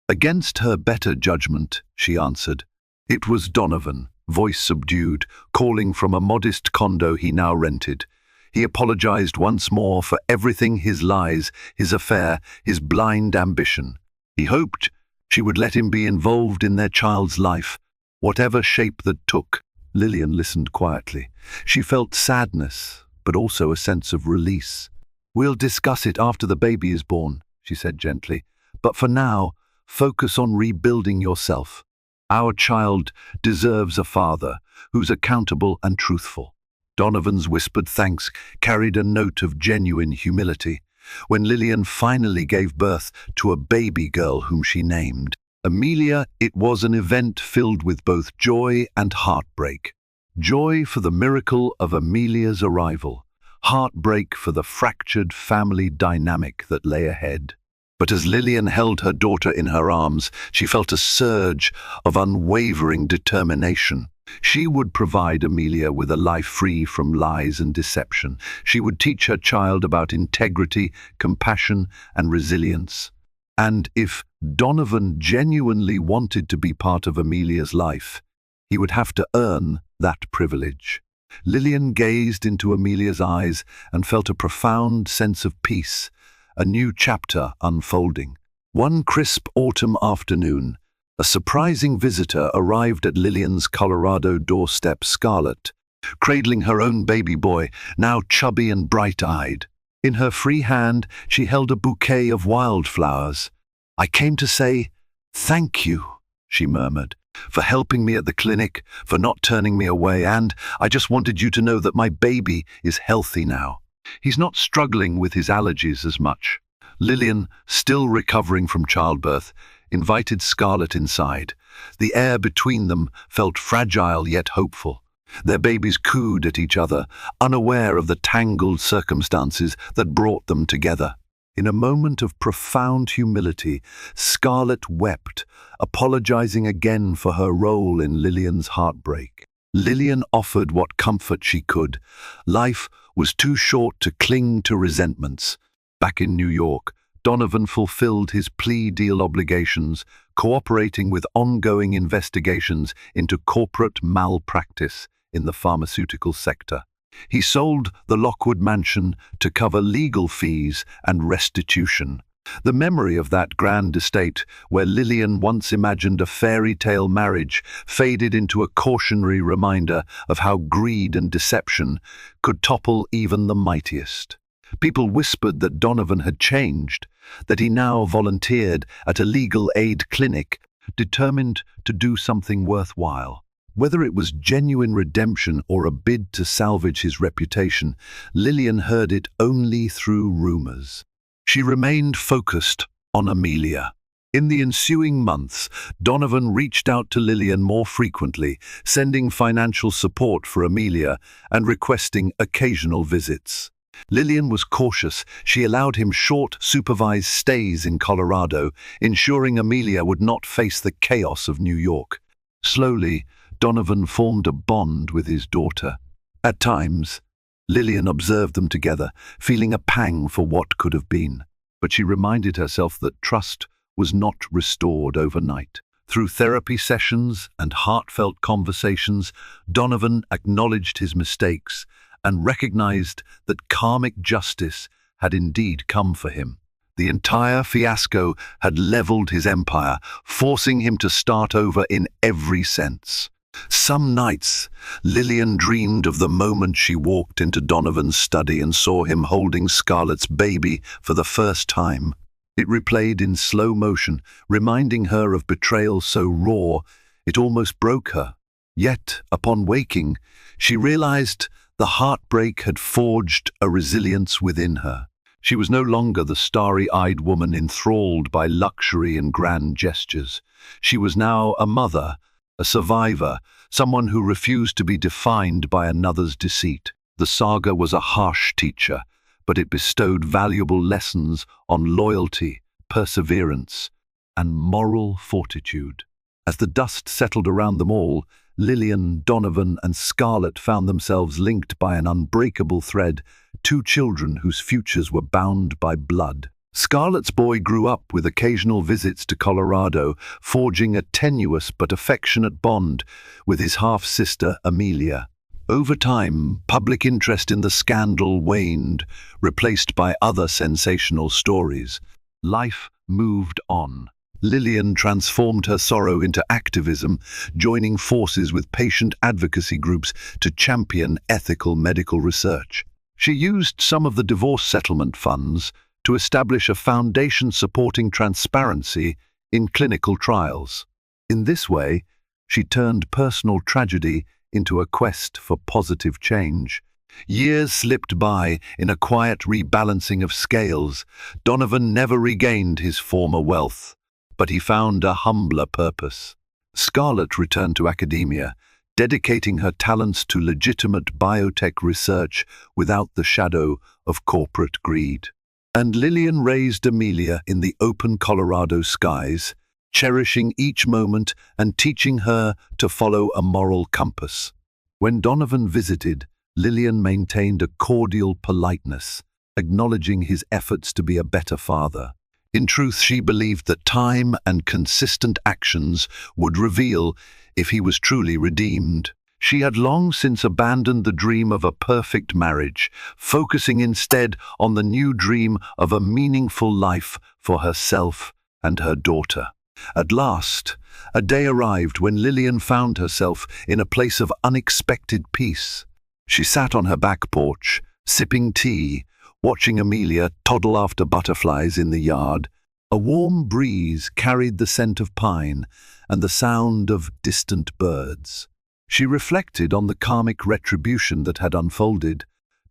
Against her better judgment, she answered. It was Donovan, voice subdued, calling from a modest condo he now rented. He apologized once more for everything: his lies, his affair, his blind ambition. He hoped she would let him be involved in their child's life, whatever shape that took. Lillian listened quietly. She felt sadness, but also a sense of release. "We'll discuss it after the baby is born," she said gently. "But for now, focus on rebuilding yourself. Our child deserves a father who's accountable and truthful." Donovan's whispered thanks carried a note of genuine humility. When Lillian finally gave birth to a baby girl whom she named Amelia, it was an event filled with both joy and heartbreak. Joy for the miracle of Amelia's arrival, heartbreak for the fractured family dynamic that lay ahead. But as Lillian held her daughter in her arms, she felt a surge of unwavering determination. She would provide Amelia with a life free from lies and deception. She would teach her child about integrity, compassion, and resilience. And if Donovan genuinely wanted to be part of Amelia's life, he would have to earn that privilege. Lillian gazed into Amelia's eyes and felt a profound sense of peace, a new chapter unfolding. One crisp autumn afternoon, a surprising visitor arrived at Lillian's Colorado doorstep, Scarlett, cradling her own baby boy, now chubby and bright-eyed. In her free hand, she held a bouquet of wildflowers. "I came to say thank you," she murmured, "for helping me at the clinic, for not turning me away, and I just wanted you to know that my baby is healthy now. He's not struggling with his allergies as much." Lillian, still recovering from childbirth, invited Scarlett inside. The air between them felt fragile yet hopeful. Their babies cooed at each other, unaware of the tangled circumstances that brought them together. In a moment of profound humility, Scarlett wept, apologizing again for her role in Lillian's heartbreak. Lillian offered what comfort she could. Life was too short to cling to resentments. Back in New York, Donovan fulfilled his plea deal obligations, cooperating with ongoing investigations into corporate malpractice in the pharmaceutical sector. He sold the Lockwood mansion to cover legal fees and restitution. The memory of that grand estate, where Lillian once imagined a fairy tale marriage, faded into a cautionary reminder of how greed and deception could topple even the mightiest. People whispered that Donovan had changed, that he now volunteered at a legal aid clinic, determined to do something worthwhile. Whether it was genuine redemption or a bid to salvage his reputation, Lillian heard it only through rumors. She remained focused on Amelia. In the ensuing months, Donovan reached out to Lillian more frequently, sending financial support for Amelia and requesting occasional visits. Lillian was cautious. She allowed him short, supervised stays in Colorado, ensuring Amelia would not face the chaos of New York. Slowly, Donovan formed a bond with his daughter. At times, Lillian observed them together, feeling a pang for what could have been. But she reminded herself that trust was not restored overnight. Through therapy sessions and heartfelt conversations, Donovan acknowledged his mistakes and recognized that karmic justice had indeed come for him. The entire fiasco had leveled his empire, forcing him to start over in every sense. Some nights, Lillian dreamed of the moment she walked into Donovan's study and saw him holding Scarlett's baby for the first time. It replayed in slow motion, reminding her of betrayal so raw it almost broke her. Yet, upon waking, she realized The heartbreak had forged a resilience within her. She was no longer the starry-eyed woman enthralled by luxury and grand gestures. She was now a mother, a survivor, someone who refused to be defined by another's deceit. The saga was a harsh teacher, but it bestowed valuable lessons on loyalty, perseverance, and moral fortitude. As the dust settled around them all, Lillian, Donovan, and Scarlett found themselves linked by an unbreakable thread, two children whose futures were bound by blood. Scarlett's boy grew up with occasional visits to Colorado, forging a tenuous but affectionate bond with his half-sister Amelia. Over time, public interest in the scandal waned, replaced by other sensational stories. Life moved on. Lillian transformed her sorrow into activism, joining forces with patient advocacy groups to champion ethical medical research. She used some of the divorce settlement funds to establish a foundation supporting transparency in clinical trials. In this way, she turned personal tragedy into a quest for positive change. Years slipped by in a quiet rebalancing of scales. Donovan never regained his former wealth, but he found a humbler purpose. Scarlett returned to academia, dedicating her talents to legitimate biotech research without the shadow of corporate greed. And Lillian raised Amelia in the open Colorado skies, cherishing each moment and teaching her to follow a moral compass. When Donovan visited, Lillian maintained a cordial politeness, acknowledging his efforts to be a better father. In truth, she believed that time and consistent actions would reveal if he was truly redeemed. She had long since abandoned the dream of a perfect marriage, focusing instead on the new dream of a meaningful life for herself and her daughter. At last, a day arrived when Lillian found herself in a place of unexpected peace. She sat on her back porch, sipping tea, watching Amelia toddle after butterflies in the yard. A warm breeze carried the scent of pine and the sound of distant birds. She reflected on the karmic retribution that had unfolded.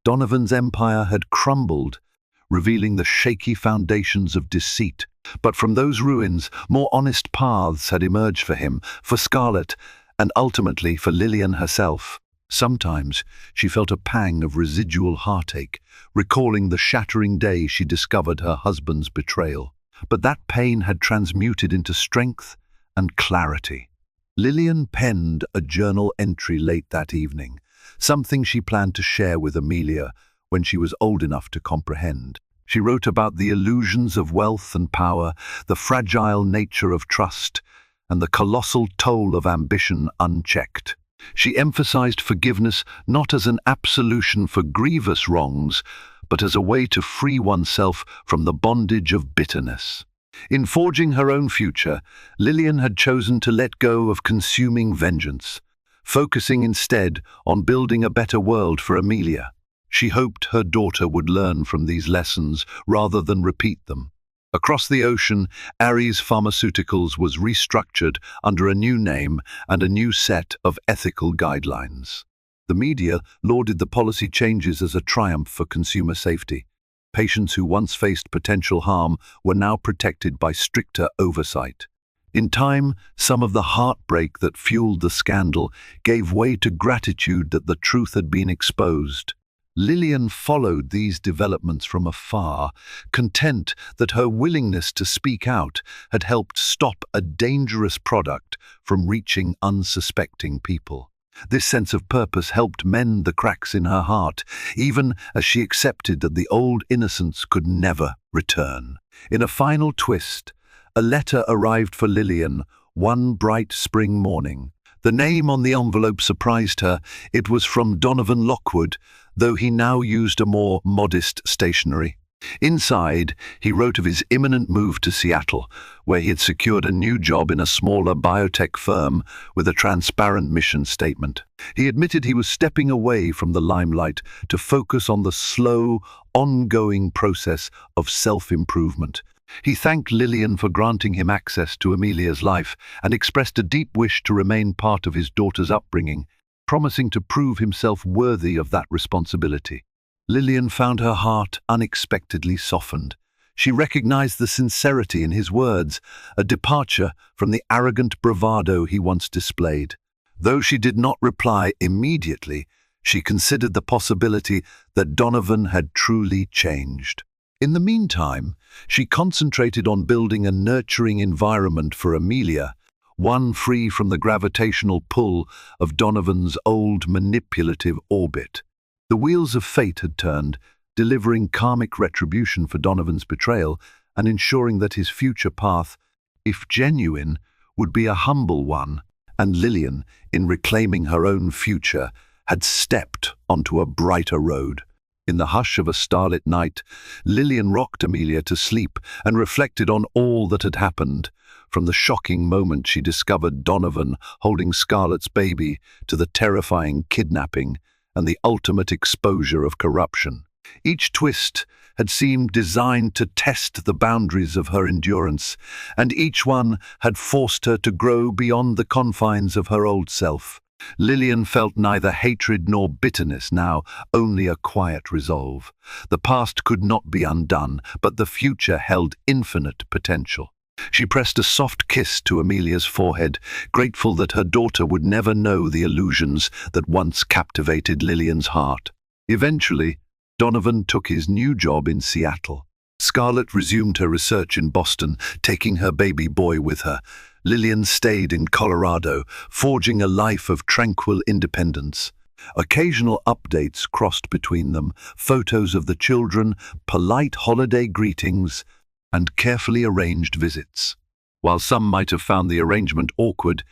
Donovan's empire had crumbled, revealing the shaky foundations of deceit. But from those ruins, more honest paths had emerged for him, for Scarlett, and ultimately for Lillian herself. Sometimes she felt a pang of residual heartache, recalling the shattering day she discovered her husband's betrayal. But that pain had transmuted into strength and clarity. Lillian penned a journal entry late that evening, something she planned to share with Amelia when she was old enough to comprehend. She wrote about the illusions of wealth and power, the fragile nature of trust, and the colossal toll of ambition unchecked. She emphasized forgiveness not as an absolution for grievous wrongs, but as a way to free oneself from the bondage of bitterness. In forging her own future, Lillian had chosen to let go of consuming vengeance, focusing instead on building a better world for Amelia. She hoped her daughter would learn from these lessons rather than repeat them. Across the ocean, Ares Pharmaceuticals was restructured under a new name and a new set of ethical guidelines. The media lauded the policy changes as a triumph for consumer safety. Patients who once faced potential harm were now protected by stricter oversight. In time, some of the heartbreak that fueled the scandal gave way to gratitude that the truth had been exposed. Lillian followed these developments from afar, content that her willingness to speak out had helped stop a dangerous product from reaching unsuspecting people. This sense of purpose helped mend the cracks in her heart, even as she accepted that the old innocence could never return. In a final twist, a letter arrived for Lillian one bright spring morning. The name on the envelope surprised her. It was from Donovan Lockwood, though he now used a more modest stationery. Inside, he wrote of his imminent move to Seattle, where he had secured a new job in a smaller biotech firm with a transparent mission statement. He admitted he was stepping away from the limelight to focus on the slow, ongoing process of self-improvement. He thanked Lillian for granting him access to Amelia's life and expressed a deep wish to remain part of his daughter's upbringing. promising to prove himself worthy of that responsibility. Lillian found her heart unexpectedly softened. She recognized the sincerity in his words, a departure from the arrogant bravado he once displayed. Though she did not reply immediately, she considered the possibility that Donovan had truly changed. In the meantime, she concentrated on building a nurturing environment for Amelia, one free from the gravitational pull of Donovan's old manipulative orbit. The wheels of fate had turned, delivering karmic retribution for Donovan's betrayal and ensuring that his future path, if genuine, would be a humble one. And Lillian, in reclaiming her own future, had stepped onto a brighter road. In the hush of a starlit night, Lillian rocked Amelia to sleep and reflected on all that had happened, from the shocking moment she discovered Donovan holding Scarlett's baby to the terrifying kidnapping and the ultimate exposure of corruption. Each twist had seemed designed to test the boundaries of her endurance, and each one had forced her to grow beyond the confines of her old self. Lillian felt neither hatred nor bitterness now, only a quiet resolve. The past could not be undone, but the future held infinite potential. She pressed a soft kiss to Amelia's forehead, grateful that her daughter would never know the illusions that once captivated Lillian's heart. Eventually, Donovan took his new job in Seattle. Scarlett resumed her research in Boston, taking her baby boy with her. Lillian stayed in Colorado, forging a life of tranquil independence. Occasional updates crossed between them, photos of the children, polite holiday greetings, and carefully arranged visits. While some might have found the arrangement awkward,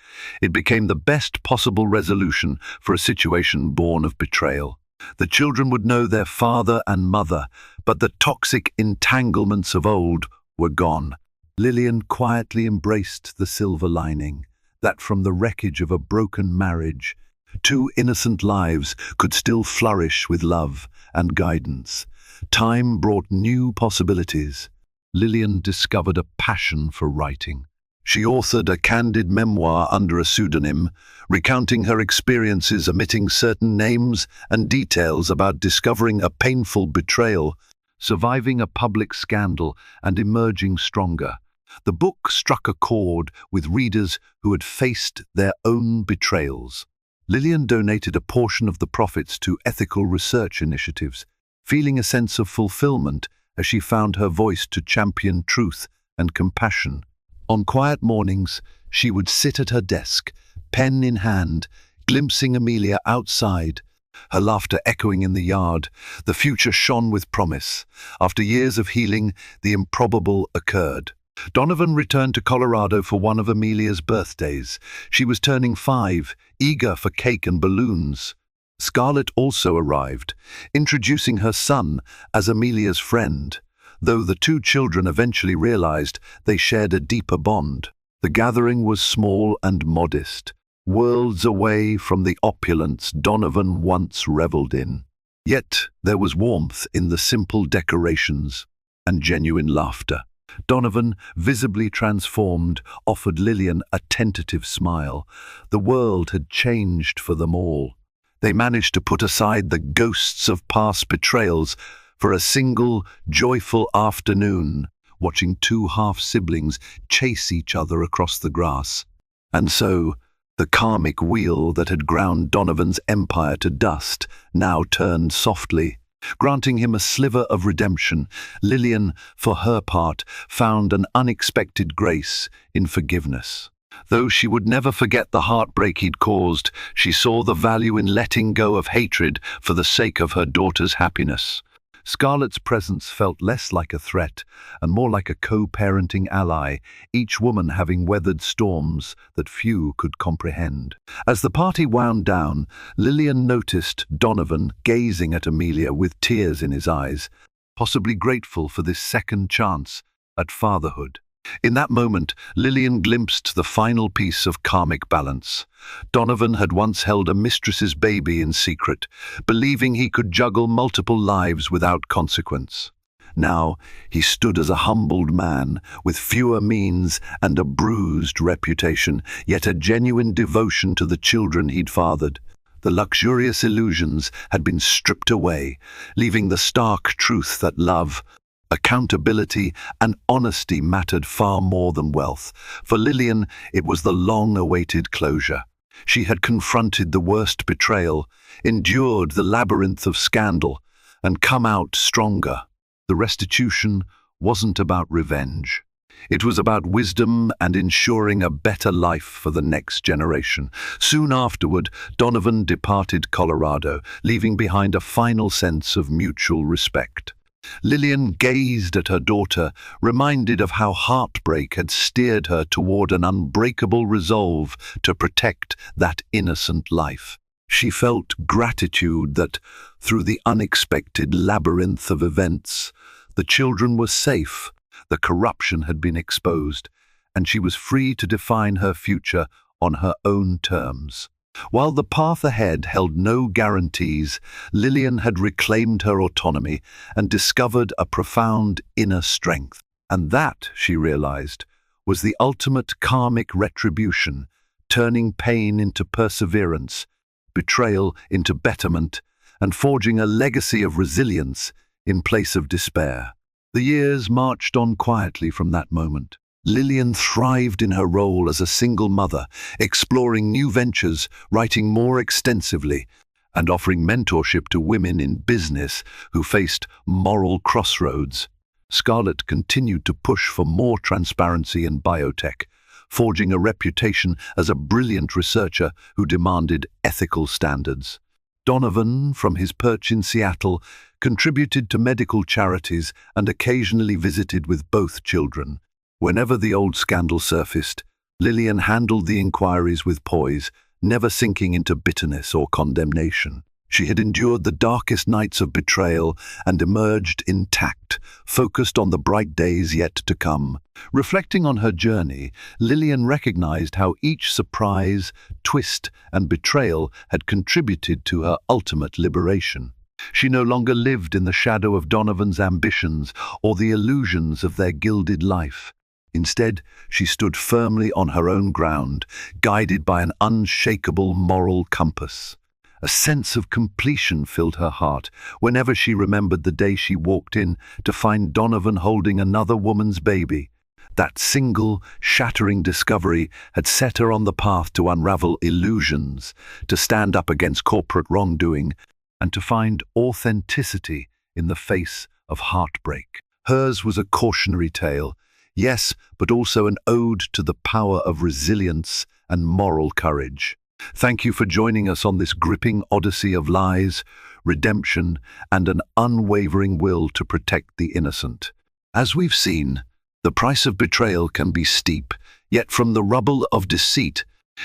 it became the best possible resolution for a situation born of betrayal. The children would know their father and mother, but the toxic entanglements of old were gone. Lillian quietly embraced the silver lining, that from the wreckage of a broken marriage, two innocent lives could still flourish with love and guidance. Time brought new possibilities. Lillian discovered a passion for writing. She authored a candid memoir under a pseudonym, recounting her experiences, omitting certain names and details about discovering a painful betrayal, surviving a public scandal, and emerging stronger. The book struck a chord with readers who had faced their own betrayals. Lillian donated a portion of the profits to ethical research initiatives, feeling a sense of fulfillment as she found her voice to champion truth and compassion. On quiet mornings, she would sit at her desk, pen in hand, glimpsing Amelia outside, her laughter echoing in the yard. The future shone with promise. After years of healing, the improbable occurred. Donovan returned to Colorado for one of Amelia's birthdays. She was turning 5, eager for cake and balloons. Scarlett also arrived, introducing her son as Amelia's friend, though the two children eventually realized they shared a deeper bond. The gathering was small and modest, worlds away from the opulence Donovan once reveled in. Yet there was warmth in the simple decorations and genuine laughter. Donovan, visibly transformed, offered Lillian a tentative smile. The world had changed for them all. They managed to put aside the ghosts of past betrayals for a single, joyful afternoon, watching two half-siblings chase each other across the grass. And so, the karmic wheel that had ground Donovan's empire to dust now turned softly, granting him a sliver of redemption. Lillian, for her part, found an unexpected grace in forgiveness. Though she would never forget the heartbreak he'd caused, she saw the value in letting go of hatred for the sake of her daughter's happiness. Scarlett's presence felt less like a threat and more like a co-parenting ally, each woman having weathered storms that few could comprehend. As the party wound down, Lillian noticed Donovan gazing at Amelia with tears in his eyes, possibly grateful for this second chance at fatherhood. In that moment, Lillian glimpsed the final piece of karmic balance. Donovan had once held a mistress's baby in secret, believing he could juggle multiple lives without consequence. Now, he stood as a humbled man, with fewer means and a bruised reputation, yet a genuine devotion to the children he'd fathered. The luxurious illusions had been stripped away, leaving the stark truth that love, accountability, and honesty mattered far more than wealth. For Lillian, it was the long-awaited closure. She had confronted the worst betrayal, endured the labyrinth of scandal, and come out stronger. The restitution wasn't about revenge. It was about wisdom and ensuring a better life for the next generation. Soon afterward, Donovan departed Colorado, leaving behind a final sense of mutual respect. Lillian gazed at her daughter, reminded of how heartbreak had steered her toward an unbreakable resolve to protect that innocent life. She felt gratitude that, through the unexpected labyrinth of events, the children were safe. The corruption had been exposed, and she was free to define her future on her own terms. While the path ahead held no guarantees, Lillian had reclaimed her autonomy and discovered a profound inner strength. And that, she realized, was the ultimate karmic retribution, turning pain into perseverance, betrayal into betterment, and forging a legacy of resilience in place of despair. The years marched on quietly from that moment. Lillian thrived in her role as a single mother, exploring new ventures, writing more extensively, and offering mentorship to women in business who faced moral crossroads. Scarlett continued to push for more transparency in biotech, forging a reputation as a brilliant researcher who demanded ethical standards. Donovan, from his perch in Seattle, contributed to medical charities and occasionally visited with both children. Whenever the old scandal surfaced, Lillian handled the inquiries with poise, never sinking into bitterness or condemnation. She had endured the darkest nights of betrayal and emerged intact, focused on the bright days yet to come. Reflecting on her journey, Lillian recognized how each surprise, twist, and betrayal had contributed to her ultimate liberation. She no longer lived in the shadow of Donovan's ambitions or the illusions of their gilded life. Instead, she stood firmly on her own ground, guided by an unshakable moral compass. A sense of completion filled her heart whenever she remembered the day she walked in to find Donovan holding another woman's baby. That single, shattering discovery had set her on the path to unravel illusions, to stand up against corporate wrongdoing, and to find authenticity in the face of heartbreak. Hers was a cautionary tale, yes, but also an ode to the power of resilience and moral courage. Thank you for joining us on this gripping odyssey of lies, redemption, and an unwavering will to protect the innocent. As we've seen, the price of betrayal can be steep, yet from the rubble of deceit,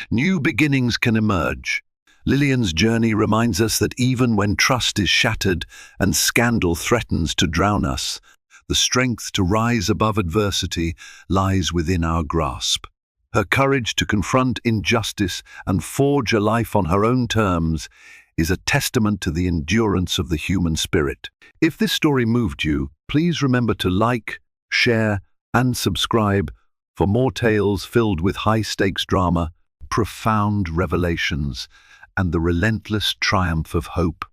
new beginnings can emerge. Lillian's journey reminds us that even when trust is shattered and scandal threatens to drown us, the strength to rise above adversity lies within our grasp. Her courage to confront injustice and forge a life on her own terms is a testament to the endurance of the human spirit. If this story moved you, please remember to like, share, and subscribe for more tales filled with high-stakes drama, profound revelations, and the relentless triumph of hope.